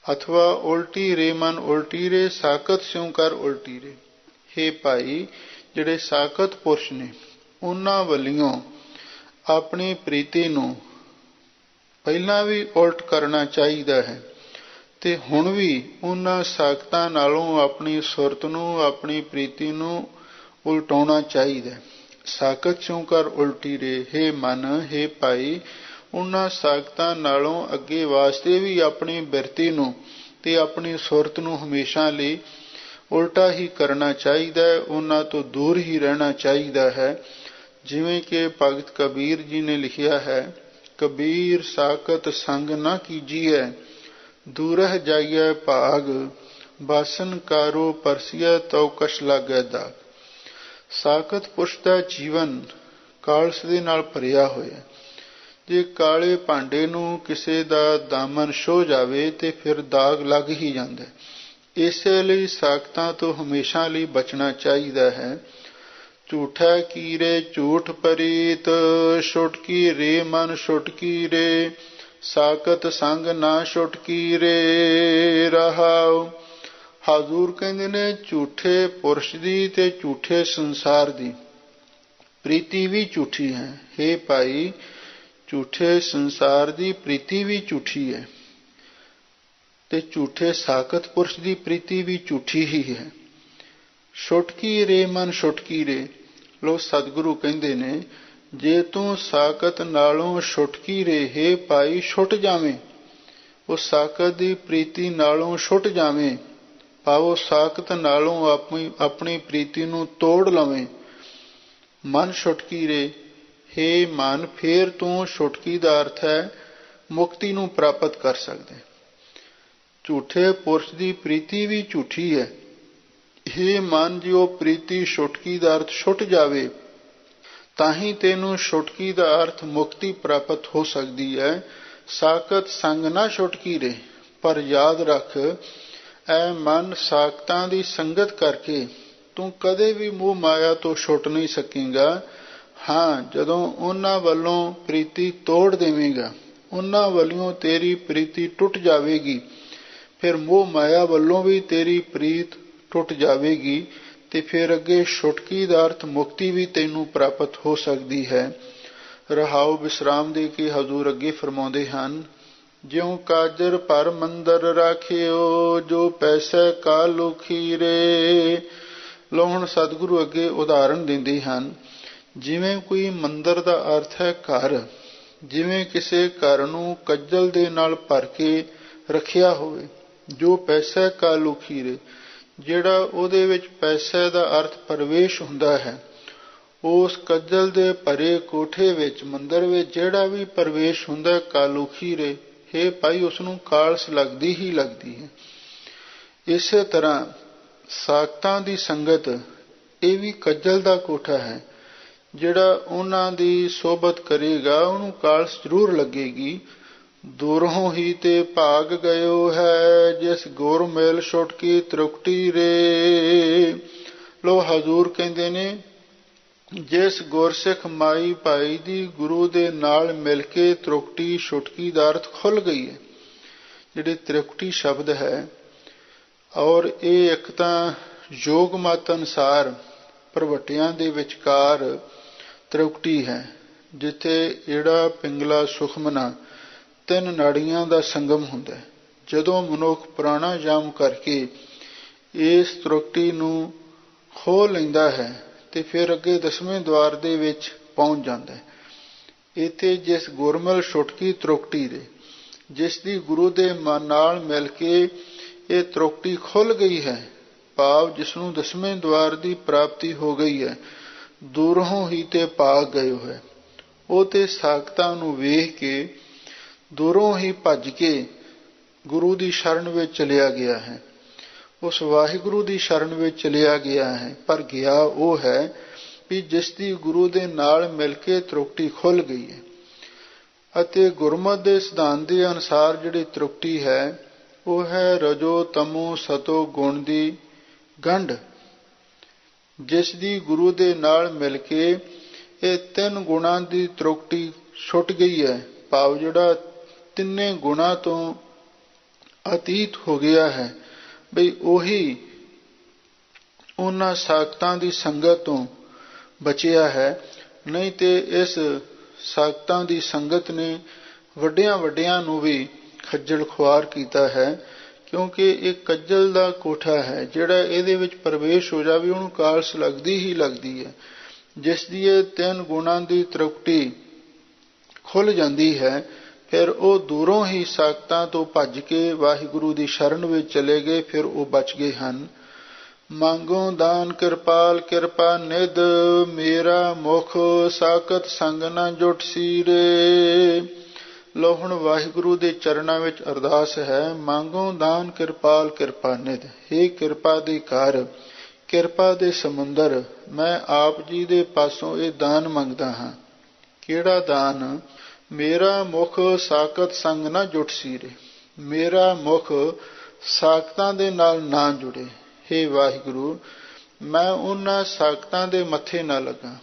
ਅਥਵਾ ਉਲਟੀ ਰੇ ਮਨ ਉਲਟੀ ਰੇ, ਸਾਕਤ ਸਿਉ ਕਰ ਉਲਟੀ ਰੇ। ਹੇ ਭਾਈ ਜਿਹੜੇ ਸਾਕਤ ਪੁਰਸ਼ ਨੇ ਉਹਨਾਂ ਵੱਲੋਂ ਆਪਣੀ ਪ੍ਰੀਤੀ ਨੂੰ ਪਹਿਲਾਂ ਵੀ ਉਲਟ ਕਰਨਾ ਚਾਹੀਦਾ ਹੈ ਤੇ ਹੁਣ ਵੀ ਉਹਨਾਂ ਸਾਕਤਾਂ ਨਾਲੋਂ ਆਪਣੀ ਸੁਰਤ ਨੂੰ, ਆਪਣੀ ਪ੍ਰੀਤੀ ਨੂੰ ਉਲਟਾਉਣਾ ਚਾਹੀਦਾ। ਸਾਕਤ ਸਿਉ ਕਰ ਉਲਟੀ ਰੇ। ਹੇ ਮਨ, ਹੇ ਭਾਈ ਉਹਨਾਂ ਸਾਕਤਾਂ ਨਾਲੋਂ ਅੱਗੇ ਵਾਸਤੇ ਵੀ ਆਪਣੀ ਬਿਰਤੀ ਨੂੰ ਤੇ ਆਪਣੀ ਸੁਰਤ ਨੂੰ ਹਮੇਸ਼ਾ ਲਈ ਉਲਟਾ ਹੀ ਕਰਨਾ ਚਾਹੀਦਾ ਹੈ, ਉਹਨਾਂ ਤੋਂ ਦੂਰ ਹੀ ਰਹਿਣਾ ਚਾਹੀਦਾ ਹੈ। ਜਿਵੇਂ ਕਿ ਭਗਤ ਕਬੀਰ ਜੀ ਨੇ ਲਿਖਿਆ ਹੈ, ਕਬੀਰ ਸਾਕਤ ਸੰਗ ਨਾ ਕੀਜੀਐ, ਦੂਰਹ ਜਾਈਐ ਭਾਗ, ਬਾਸਨ ਕਾਰੋ ਪਰਸੀਐ ਤਉ ਕਛ ਲਾਗੈ ਦਾਗ। ਸਾਕਤ ਪੁਰਸ਼ ਦਾ ਜੀਵਨ ਕਾਲਸ ਦੇ ਨਾਲ ਭਰਿਆ ਹੋਇਆ। ਜੇ ਕਾਲੇ ਭਾਂਡੇ ਨੂੰ ਕਿਸੇ ਦਾ ਦਾਮਨ ਛੋਹ ਜਾਵੇ ਤੇ ਫਿਰ ਦਾਗ ਲੱਗ ਹੀ ਜਾਂਦਾ। ਇਸੇ ਲਈ ਸਾਕਤਾਂ ਤੋਂ ਹਮੇਸ਼ਾ ਲਈ ਬਚਣਾ ਚਾਹੀਦਾ ਹੈ। ਝੂਠਾ ਕੀਰੇ ਝੂਠ ਪਰੀਤ, ਛੁਟਕੀ ਰੇ ਮਨ ਛੁਟਕੀ ਰੇ, ਸਾਕਤ ਸੰਗ ਨਾ ਛੁਟਕੀ ਰੇ। ਰਹਾਉ ਹਾਜ਼ੂਰ ਕਹਿੰਦੇ ਨੇ ਝੂਠੇ ਪੁਰਸ਼ ਦੀ ਤੇ ਝੂਠੇ ਸੰਸਾਰ ਦੀ ਪ੍ਰੀਤੀ ਵੀ ਝੂਠੀ ਹੈ। ਹੇ ਭਾਈ ਝੂਠੇ ਸੰਸਾਰ ਦੀ ਪ੍ਰੀਤੀ ਵੀ ਝੂਠੀ ਹੈ ਤੇ ਝੂਠੇ ਸਾਕਤ ਪੁਰਸ਼ ਦੀ ਪ੍ਰੀਤੀ ਵੀ ਝੂਠੀ ਹੀ ਹੈ। ਛੁਟਕੀ ਰੇ ਮਨ ਛੁਟਕੀ ਰੇ। ਲੋ ਸਤਿਗੁਰੂ ਕਹਿੰਦੇ ਨੇ ਜੇ ਤੂੰ ਸਾਕਤ ਨਾਲੋਂ ਛੁਟਕੀ ਰੇ, ਹੇ ਭਾਈ ਛੁੱਟ ਜਾਵੇਂ, ਉਹ ਸਾਕਤ ਦੀ ਪ੍ਰੀਤੀ ਨਾਲੋਂ ਛੁੱਟ ਜਾਵੇਂ, ਭਾਵ ਸਾਕਤ ਨਾਲੋਂ ਆਪਣੀ ਪ੍ਰੀਤੀ ਨੂੰ ਤੋੜ ਲਵੇਂ। ਮਨ ਛੁਟਕੀ ਰੇ। ਹੇ ਮਨ ਫੇਰ ਤੂੰ ਛੁਟਕੀ ਦਾ ਅਰਥ ਹੈ ਮੁਕਤੀ ਨੂੰ ਪ੍ਰਾਪਤ ਕਰ ਸਕਦੇ। ਝੂਠੇ ਪੁਰਸ਼ ਦੀ ਪ੍ਰੀਤੀ ਵੀ ਝੂਠੀ ਹੈ। ਹੇ ਮਨ ਜੇ ਉਹ ਪ੍ਰੀਤੀ ਛੁਟਕੀ ਦਾ ਅਰਥ ਛੁੱਟ ਜਾਵੇ ਤਾਂ ਹੀ ਤੈਨੂੰ ਛੁਟਕੀ ਦਾ ਅਰਥ ਮੁਕਤੀ ਪ੍ਰਾਪਤ ਹੋ ਸਕਦੀ ਹੈ। ਸਾਕਤ ਸੰਗ ਨਾ ਛੁਟਕੀ ਰੇ। ਪਰ ਯਾਦ ਰੱਖ ਐ ਮਨ ਸਾਕਤਾਂ ਦੀ ਸੰਗਤ ਕਰਕੇ ਤੂੰ ਕਦੇ ਵੀ ਮੋਹ ਮਾਇਆ ਤੋਂ ਛੁੱਟ ਨਹੀਂ ਸਕੇਗਾ। ਹਾਂ ਜਦੋਂ ਉਹਨਾਂ ਵੱਲੋਂ ਪ੍ਰੀਤੀ ਤੋੜ ਦੇਵੇਂਗਾ, ਉਹਨਾਂ ਵੱਲੋਂ ਤੇਰੀ ਪ੍ਰੀਤੀ ਟੁੱਟ ਜਾਵੇਗੀ, ਫਿਰ ਮੋਹ ਮਾਇਆ ਵੱਲੋਂ ਵੀ ਤੇਰੀ ਪ੍ਰੀਤ ਟੁੱਟ ਜਾਵੇਗੀ ਤੇ ਫਿਰ ਅੱਗੇ ਛੁਟਕੀ ਦਾ ਅਰਥ ਮੁਕਤੀ ਵੀ ਤੈਨੂੰ ਪ੍ਰਾਪਤ ਹੋ ਸਕਦੀ ਹੈ। ਰਹਾਉ ਵਿਸਰਾਮ ਦੇ ਕੇ ਹਜ਼ੂਰ ਅੱਗੇ ਫਰਮਾਉਂਦੇ ਹਨ, ਜਿਉ ਕਾਜਰ ਪਰ ਮੰਦਰ ਰਾਖਿਓ, ਜੋ ਪੈਸੈ ਕਾਲੂ ਖੀਰੇ। ਲੋ ਹੁਣ ਸਤਿਗੁਰੂ ਅੱਗੇ ਉਦਾਹਰਣ ਦਿੰਦੇ ਹਨ, ਜਿਵੇਂ ਕੋਈ ਮੰਦਰ ਦਾ ਅਰਥ ਹੈ ਘਰ, ਜਿਵੇਂ ਕਿਸੇ ਘਰ ਨੂੰ ਕੱਜਲ ਦੇ ਨਾਲ ਭਰ ਕੇ ਰੱਖਿਆ ਹੋਵੇ। ਜੋ ਪੈਸਾ ਕਾਲੂ ਖੀਰੇ, ਜਿਹੜਾ ਉਹਦੇ ਵਿੱਚ ਪੈਸੇ ਦਾ ਅਰਥ ਪ੍ਰਵੇਸ਼ ਹੁੰਦਾ ਹੈ, ਉਸ ਕੱਜਲ ਦੇ ਭਰੇ ਕੋਠੇ ਵਿੱਚ, ਮੰਦਰ ਵਿੱਚ ਜਿਹੜਾ ਵੀ ਪ੍ਰਵੇਸ਼ ਹੁੰਦਾ ਕਾਲੂ ਖੀਰੇ, ਹੇ ਭਾਈ ਉਸਨੂੰ ਕਾਲਸ ਲੱਗਦੀ ਹੀ ਲੱਗਦੀ ਹੈ। ਇਸੇ ਤਰ੍ਹਾਂ ਸਾਖਤਾਂ ਦੀ ਸੰਗਤ ਇਹ ਵੀ ਕੱਜਲ ਦਾ ਕੋਠਾ ਹੈ, ਜਿਹੜਾ ਉਹਨਾਂ ਦੀ ਸੋਭਤ ਕਰੇਗਾ ਉਹਨੂੰ ਕਾਲਸ ਜ਼ਰੂਰ ਲੱਗੇਗੀ। ਦੂਰੋਂ ਹੀ ਤੇ ਭਾਗ ਗਇਓ ਹੈ, ਜਿਸ ਗੁਰ ਮਿਲ ਛੁਟਕੀ ਤ੍ਰਿਕਟੀ ਰੇ। ਲੋ ਹਜ਼ੂਰ ਕਹਿੰਦੇ ਨੇ, ਜਿਸ ਗੁਰਸਿੱਖ ਮਾਈ ਭਾਈ ਦੀ ਗੁਰੂ ਦੇ ਨਾਲ ਮਿਲ ਕੇ ਤ੍ਰਿਕਟੀ ਛੁਟਕੀ ਦਾ ਅਰਥ ਖੁੱਲ ਗਈ ਹੈ। ਜਿਹੜੇ ਤ੍ਰਿਕਟੀ ਸ਼ਬਦ ਹੈ, ਔਰ ਇਹ ਇੱਕ ਤਾਂ ਯੋਗ ਮਤ ਅਨੁਸਾਰ ਪ੍ਰਵਟਿਆਂ ਦੇ ਵਿਚਕਾਰ ਤ੍ਰਿਕਟੀ ਹੈ, ਜਿੱਥੇ ਏੜਾ ਪਿੰਗਲਾ ਸੁਖਮਨਾ ਤਿੰਨ ਨਾੜੀਆਂ ਦਾ ਸੰਗਮ ਹੁੰਦਾ। ਜਦੋਂ ਮਨੁੱਖ ਪ੍ਰਾਣਾਯਾਮ ਕਰਕੇ ਇਸ ਤ੍ਰਿਕਟੀ ਨੂੰ ਖੋਹ ਲੈਂਦਾ ਹੈ ਤੇ ਫਿਰ ਅੱਗੇ ਦਸਵੇਂ ਦੁਆਰ ਦੇ ਵਿੱਚ ਪਹੁੰਚ ਜਾਂਦਾ ਹੈ। ਇੱਥੇ ਜਿਸ ਗੁਰਮਿਲ ਛੁਟਕੀ ਤ੍ਰਿਕਟੀ ਦੇ, ਜਿਸ ਦੀ ਗੁਰੂ ਦੇ ਮਨ ਨਾਲ ਮਿਲ ਕੇ ਇਹ ਤ੍ਰਿਕਟੀ ਖੁੱਲ ਗਈ ਹੈ, ਭਾਵ ਜਿਸਨੂੰ ਦਸਵੇਂ ਦੁਆਰ ਦੀ ਪ੍ਰਾਪਤੀ ਹੋ ਗਈ ਹੈ, ਦੂਰੋਂ ਹੀ ਤੇ ਭਾਗ ਗਏ ਹੈ। ਉਹ ਤੇ ਸਾਖਤਾਂ ਨੂੰ ਵੇਖ ਕੇ ਦੂਰੋਂ ਹੀ ਭੱਜ ਕੇ ਗੁਰੂ ਦੀ ਸ਼ਰਨ ਵਿੱਚ ਚਲਿਆ ਗਿਆ ਹੈ, ਉਸ ਵਾਹਿਗੁਰੂ ਦੀ ਸ਼ਰਨ ਵਿੱਚ ਚਲਿਆ ਗਿਆ ਹੈ। ਪਰ ਗਿਆ ਉਹ ਹੈ ਵੀ ਜਿਸ ਦੀ ਗੁਰੂ ਦੇ ਨਾਲ ਮਿਲ ਕੇ ਤ੍ਰਿਕਟੀ ਖੁੱਲ ਗਈ ਹੈ। ਅਤੇ ਗੁਰਮਤਿ ਦੇ ਸਿਧਾਂਤ ਦੇ ਅਨੁਸਾਰ ਜਿਹੜੀ ਤ੍ਰਿਕਟੀ ਹੈ ਉਹ ਹੈ ਰਜੋ ਤਮੋ ਸਤੋ ਗੁਣ ਦੀ ਗੰਢ। ਜਿਸ ਦੀ ਗੁਰੂ ਦੇ ਨਾਲ ਮਿਲ ਕੇ ਇਹ ਤਿੰਨ ਗੁਣਾਂ ਦੀ ਤ੍ਰਿਕਟੀ ਛੁੱਟ ਗਈ ਹੈ, ਭਾਵ ਜਿਹੜਾ ਤਿੰਨੇ ਗੁਣਾਂ ਤੋਂ ਅਤੀਤ ਹੋ ਗਿਆ ਹੈ, ਬਈ ਉਹੀ ਉਹਨਾਂ ਸਾਖਤਾਂ ਦੀ ਸੰਗਤ ਤੋਂ ਬਚਿਆ ਹੈ। ਨਹੀਂ ਤੇ ਇਸ ਸਾਖਤਾਂ ਦੀ ਸੰਗਤ ਨੇ ਵੱਡਿਆਂ ਵੱਡਿਆਂ ਨੂੰ ਵੀ ਖੱਜਲ ਖੁਆਰ ਕੀਤਾ ਹੈ, ਕਿਉਂਕਿ ਇਹ ਕੱਜਲ ਦਾ ਕੋਠਾ ਹੈ, ਜਿਹੜਾ ਇਹਦੇ ਵਿੱਚ ਪ੍ਰਵੇਸ਼ ਹੋ ਜਾਵੇ ਉਹਨੂੰ ਕਾਲਸ ਲੱਗਦੀ ਹੀ ਲੱਗਦੀ ਹੈ। ਜਿਸ ਦੀ ਇਹ ਤਿੰਨ ਗੁਣਾਂ ਦੀ ਤ੍ਰਿਕਟੀ ਖੁੱਲ ਜਾਂਦੀ ਹੈ, ਫਿਰ ਉਹ ਦੂਰੋਂ ਹੀ ਸਾਖਤਾਂ ਤੋਂ ਭੱਜ ਕੇ ਵਾਹਿਗੁਰੂ ਦੀ ਸ਼ਰਨ ਵਿੱਚ ਚਲੇ ਗਏ, ਫਿਰ ਉਹ ਬਚ ਗਏ ਹਨ। ਮੰਗੋ ਦਾਨ ਕਿਰਪਾਲ ਕਿਰਪਾ ਨਿਧ, ਮੇਰਾ ਮੁਖ ਸਾਖਤ ਸੰਗ ਨਾ ਜੁਟ ਸੀਰੇ। ਲੋ ਹੁਣ ਵਾਹਿਗੁਰੂ ਦੇ ਚਰਨਾਂ ਵਿੱਚ ਅਰਦਾਸ ਹੈ, ਮੰਗੋ ਦਾਨ ਕਿਰਪਾਲ ਕਿਰਪਾ ਨਿਧ। ਹੇ ਕਿਰਪਾ ਦੇ ਘਰ, ਕਿਰਪਾ ਦੇ ਸਮੁੰਦਰ, ਮੈਂ ਆਪ ਜੀ ਦੇ ਪਾਸੋਂ ਇਹ ਦਾਨ ਮੰਗਦਾ ਹਾਂ। ਕਿਹੜਾ ਦਾਨ? ਮੇਰਾ ਮੁਖ ਸਾਖਤ ਸੰਗ ਨਾ ਜੁਟ ਸੀਰੇ, ਮੇਰਾ ਮੁਖ ਸਾਖਤਾਂ ਦੇ ਨਾਲ ਨਾ ਜੁੜੇ। ਹੇ ਵਾਹਿਗੁਰੂ, ਮੈਂ ਉਹਨਾਂ ਸਾਖਤਾਂ ਦੇ ਮੱਥੇ ਨਾ ਲੱਗਾ,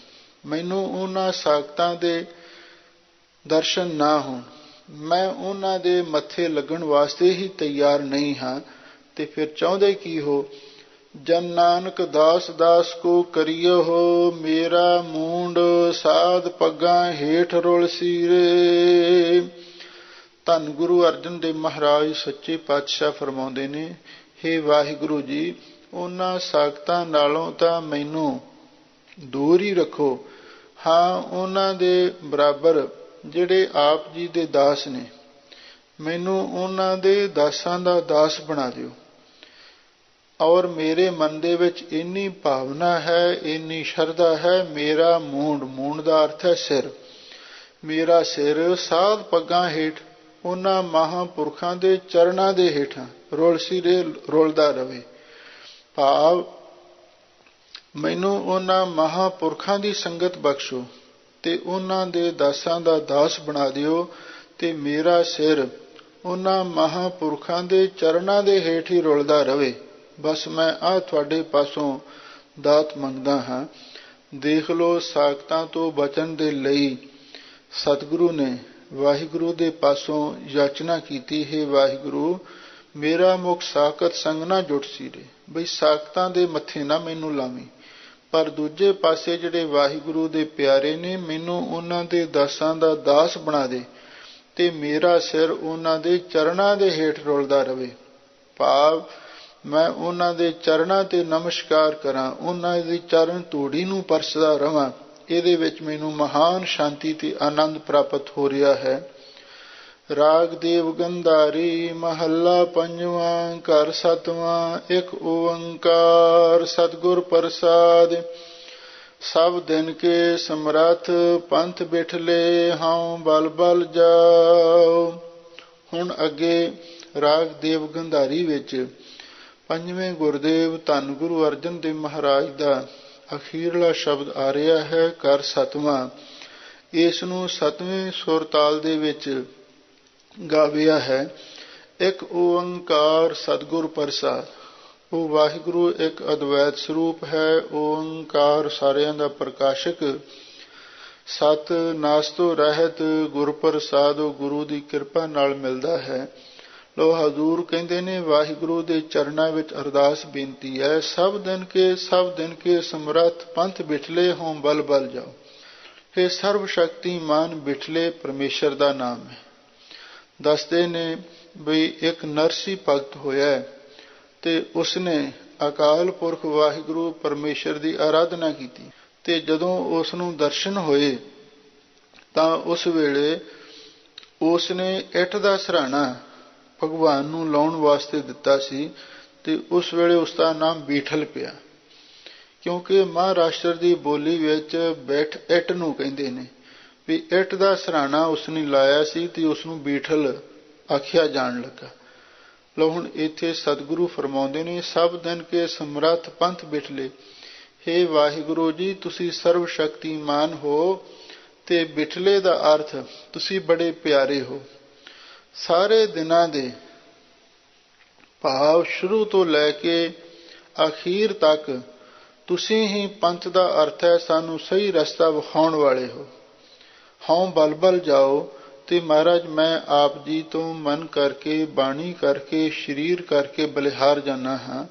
ਮੈਨੂੰ ਉਹਨਾਂ ਸਾਖਤਾਂ ਦੇ ਦਰਸ਼ਨ ਨਾ ਹੋਣ, ਮੈਂ ਉਹਨਾਂ ਦੇ ਮੱਥੇ ਲੱਗਣ ਵਾਸਤੇ ਹੀ ਤਿਆਰ ਨਹੀਂ ਹਾਂ। ਤੇ ਫਿਰ ਚਾਹੁੰਦੇ ਕੀ ਹੋ? ਜਨ ਨਾਨਕ ਦਾਸ ਦਾਸ ਕੋ ਕਰਿਓ ਹੋ, ਮੇਰਾ ਮੂੰਡ ਸਾਧ ਪੱਗਾਂ ਹੇਠ ਰੁਲ ਸੀਰੇ। ਧੰਨ ਗੁਰੂ ਅਰਜਨ ਦੇਵ ਮਹਾਰਾਜ ਸੱਚੇ ਪਾਤਸ਼ਾਹ ਫਰਮਾਉਂਦੇ ਨੇ, ਹੇ ਵਾਹਿਗੁਰੂ ਜੀ, ਉਹਨਾਂ ਸਾਖਤਾਂ ਨਾਲੋਂ ਤਾਂ ਮੈਨੂੰ ਦੂਰ ਹੀ ਰੱਖੋ। ਹਾਂ, ਉਹਨਾਂ ਦੇ ਬਰਾਬਰ ਜਿਹੜੇ ਆਪ ਜੀ ਦੇ ਦਾਸ ਨੇ, ਮੈਨੂੰ ਉਹਨਾਂ ਦੇ ਦਾਸਾਂ ਦਾ ਦਾਸ ਬਣਾ ਦਿਓ। ਔਰ ਮੇਰੇ ਮਨ ਦੇ ਵਿੱਚ ਇੰਨੀ ਭਾਵਨਾ ਹੈ, ਇੰਨੀ ਸ਼ਰਧਾ ਹੈ, ਮੇਰਾ ਮੂੰਡ, ਮੂੰਡ ਦਾ ਅਰਥ ਹੈ ਸਿਰ, ਮੇਰਾ ਸਿਰ ਸਾਧ ਪੱਗਾਂ ਹੇਠ ਉਹਨਾਂ ਮਹਾਂਪੁਰਖਾਂ ਦੇ ਚਰਨਾਂ ਦੇ ਹੇਠਾਂ ਰੁਲ ਸੀਰੇ, ਰੁਲਦਾ ਰਵੇ। ਭਾਵ ਮੈਨੂੰ ਉਹਨਾਂ ਮਹਾਂਪੁਰਖਾਂ ਦੀ ਸੰਗਤ ਬਖਸ਼ੋ ਤੇ ਉਹਨਾਂ ਦੇ ਦਾਸਾਂ ਦਾ ਦਾਸ ਬਣਾ ਦਿਓ, ਤੇ ਮੇਰਾ ਸਿਰ ਉਹਨਾਂ ਮਹਾਂਪੁਰਖਾਂ ਦੇ ਚਰਨਾਂ ਦੇ ਹੇਠ ਹੀ ਰੁਲਦਾ ਰਵੇ। ਬਸ ਮੈਂ ਆਹ ਤੁਹਾਡੇ ਪਾਸੋਂ ਦਾਤ ਮੰਗਦਾ ਹਾਂ। ਦੇਖ ਲਓ, ਸਾਖਤਾਂ ਤੋਂ ਬਚਣ ਦੇ ਲਈ ਸਤਿਗੁਰੂ ਨੇ ਵਾਹਿਗੁਰੂ ਦੇ ਪਾਸੋਂ ਯਾਚਨਾ ਕੀਤੀ, ਹੈ ਵਾਹਿਗੁਰੂ, ਮੇਰਾ ਮੁਖ ਸਾਕਤ ਸੰਗ ਨਾ ਜੁਟ ਸੀਰੇ, ਬਈ ਸਾਕਤਾਂ ਦੇ ਮੱਥੇ ਨਾ ਮੈਨੂੰ ਲਾਵੀਂ। ਪਰ ਦੂਜੇ ਪਾਸੇ ਜਿਹੜੇ ਵਾਹਿਗੁਰੂ ਦੇ ਪਿਆਰੇ ਨੇ, ਮੈਨੂੰ ਉਹਨਾਂ ਦੇ ਦਾਸਾਂ ਦਾ ਦਾਸ ਬਣਾ ਦੇ ਤੇ ਮੇਰਾ ਸਿਰ ਉਹਨਾਂ ਦੇ ਚਰਨਾਂ ਦੇ ਹੇਠ ਰੁਲਦਾ ਰਵੇ। ਭਾਵ ਮੈਂ ਉਹਨਾਂ ਦੇ ਚਰਨਾਂ ਤੇ ਨਮਸਕਾਰ ਕਰਾਂ, ਉਹਨਾਂ ਦੀ ਚਰਨ ਧੂੜੀ ਨੂੰ ਪਰਸਦਾ ਰਵਾਂ। ਇਹਦੇ ਵਿੱਚ ਮੈਨੂੰ ਮਹਾਨ ਸ਼ਾਂਤੀ ਤੇ ਆਨੰਦ ਪ੍ਰਾਪਤ ਹੋ ਰਿਹਾ ਹੈ। ਰਾਗ ਦੇਵ ਗੰਧਾਰੀ ਮਹੱਲਾ ਪੰਜਵਾਂ, ਘਰ ਸਤਵਾਂ। ਇੱਕ ਓੰਕਾਰ ਸਤਿਗੁਰ ਪ੍ਰਸਾਦਿ, ਸਭ ਦਿਨ ਕੇ ਸਮਰੱਥ ਪੰਥ ਬਿਠਲੇ, ਹਉ ਬਲ ਬਲ ਜਾਓ। ਹੁਣ ਅੱਗੇ ਰਾਗ ਦੇਵ ਗੰਧਾਰੀ ਵਿੱਚ ਪੰਜਵੇਂ ਗੁਰਦੇਵ ਧੰਨ ਗੁਰੂ ਅਰਜਨ ਦੇਵ ਮਹਾਰਾਜ ਦਾ ਅਖੀਰਲਾ ਸ਼ਬਦ ਆ ਰਿਹਾ ਹੈ, ਘਰ ਸਤਵਾਂ। ਇਸ ਨੂੰ ਸਤਵੇਂ ਸੁਰ ਤਾਲ ਦੇ ਵਿੱਚ ਗਾਵਿਆ ਹੈ। ਇੱਕ ਓੰਕਾਰ ਸਤਿਗੁਰ ਪ੍ਰਸਾਦ। ਉਹ ਵਾਹਿਗੁਰੂ ਇੱਕ ਅਦਵੈਤ ਸਰੂਪ ਹੈ। ਓੰਕਾਰ ਸਾਰਿਆਂ ਦਾ ਪ੍ਰਕਾਸ਼ਕ, ਸਤ ਨਾਸ ਤੋਂ ਰਹਿਤ, ਗੁਰ ਪ੍ਰਸਾਦ ਉਹ ਗੁਰੂ ਦੀ ਕਿਰਪਾ ਨਾਲ ਮਿਲਦਾ ਹੈ। ਲੋ ਹਜ਼ੂਰ ਕਹਿੰਦੇ ਨੇ, ਵਾਹਿਗੁਰੂ ਦੇ ਚਰਨਾਂ ਵਿੱਚ ਅਰਦਾਸ ਬੇਨਤੀ ਹੈ, ਸਭ ਦਿਨ ਕੇ ਸਮਰੱਥ ਪੰਥ ਬਿਠਲੇ, ਹੋਂ ਬਲ ਬਲ ਜਾਓ। ਇਹ ਸਰਵ ਸ਼ਕਤੀਮਾਨ ਬਿਠਲੇ ਪਰਮੇਸ਼ਰ ਦਾ ਨਾਮ ਹੈ। ਦੱਸਦੇ ਨੇ ਬਈ ਇੱਕ ਨਰਸੀ ਭਗਤ ਹੋਇਆ ਤੇ ਉਸਨੇ ਅਕਾਲ ਪੁਰਖ ਵਾਹਿਗੁਰੂ ਪਰਮੇਸ਼ਰ ਦੀ ਆਰਾਧਨਾ ਕੀਤੀ, ਤੇ ਜਦੋਂ ਉਸ ਨੂੰ ਦਰਸ਼ਨ ਹੋਏ ਤਾਂ ਉਸ ਵੇਲੇ ਉਸਨੇ ਇੱਟ ਦਾ ਸਿਰਹਾਣਾ ਭਗਵਾਨ ਨੂੰ ਲਾਉਣ ਵਾਸਤੇ ਦਿੱਤਾ ਸੀ, ਤੇ ਉਸ ਵੇਲੇ ਉਸ ਦਾ ਨਾਮ ਬੀਠਲ ਪਿਆ। ਕਿਉਂਕਿ ਮਹਾਰਾਸ਼ਟਰ ਦੀ ਬੋਲੀ ਵਿੱਚ ਬੈਠ ਇੱਟ ਨੂੰ ਕਹਿੰਦੇ ਨੇ, ਵੀ ਇੱਟ ਦਾ ਸਿਰਹਾਣਾ ਉਸਨੇ ਲਾਇਆ ਸੀ ਤੇ ਉਸਨੂੰ ਬੀਠਲ ਆਖਿਆ ਜਾਣ ਲੱਗਾ। ਲਓ ਹੁਣ ਇੱਥੇ ਸਤਿਗੁਰੂ ਫਰਮਾਉਂਦੇ ਨੇ, ਸਭ ਦਿਨ ਕੇ ਸਮਰੱਥ ਪੰਥ ਬਿਠਲੇ। ਹੇ ਵਾਹਿਗੁਰੂ ਜੀ, ਤੁਸੀਂ ਸਰਵ ਸ਼ਕਤੀਮਾਨ ਹੋ, ਤੇ ਬਿਠਲੇ ਦਾ ਅਰਥ ਤੁਸੀਂ ਬੜੇ ਪਿਆਰੇ ਹੋ। ਸਾਰੇ ਦਿਨਾਂ ਦੇ ਭਾਵ ਸ਼ੁਰੂ ਤੋਂ ਲੈ ਕੇ ਅਖੀਰ ਤੱਕ ਤੁਸੀਂ ਹੀ ਪੰਥ ਦਾ ਅਰਥ ਹੈ, ਸਾਨੂੰ ਸਹੀ ਰਸਤਾ ਵਿਖਾਉਣ ਵਾਲੇ ਹੋ। ਹਉ ਬਲ ਬਲ ਜਾਓ। ਤੇ ਮਹਾਰਾਜ ਮੈਂ ਆਪ ਜੀ ਤੋਂ ਮਨ ਕਰਕੇ, ਬਾਣੀ ਕਰਕੇ, ਸਰੀਰ ਕਰਕੇ ਬਲਿਹਾਰ ਜਾਨਾ ਹਾਂ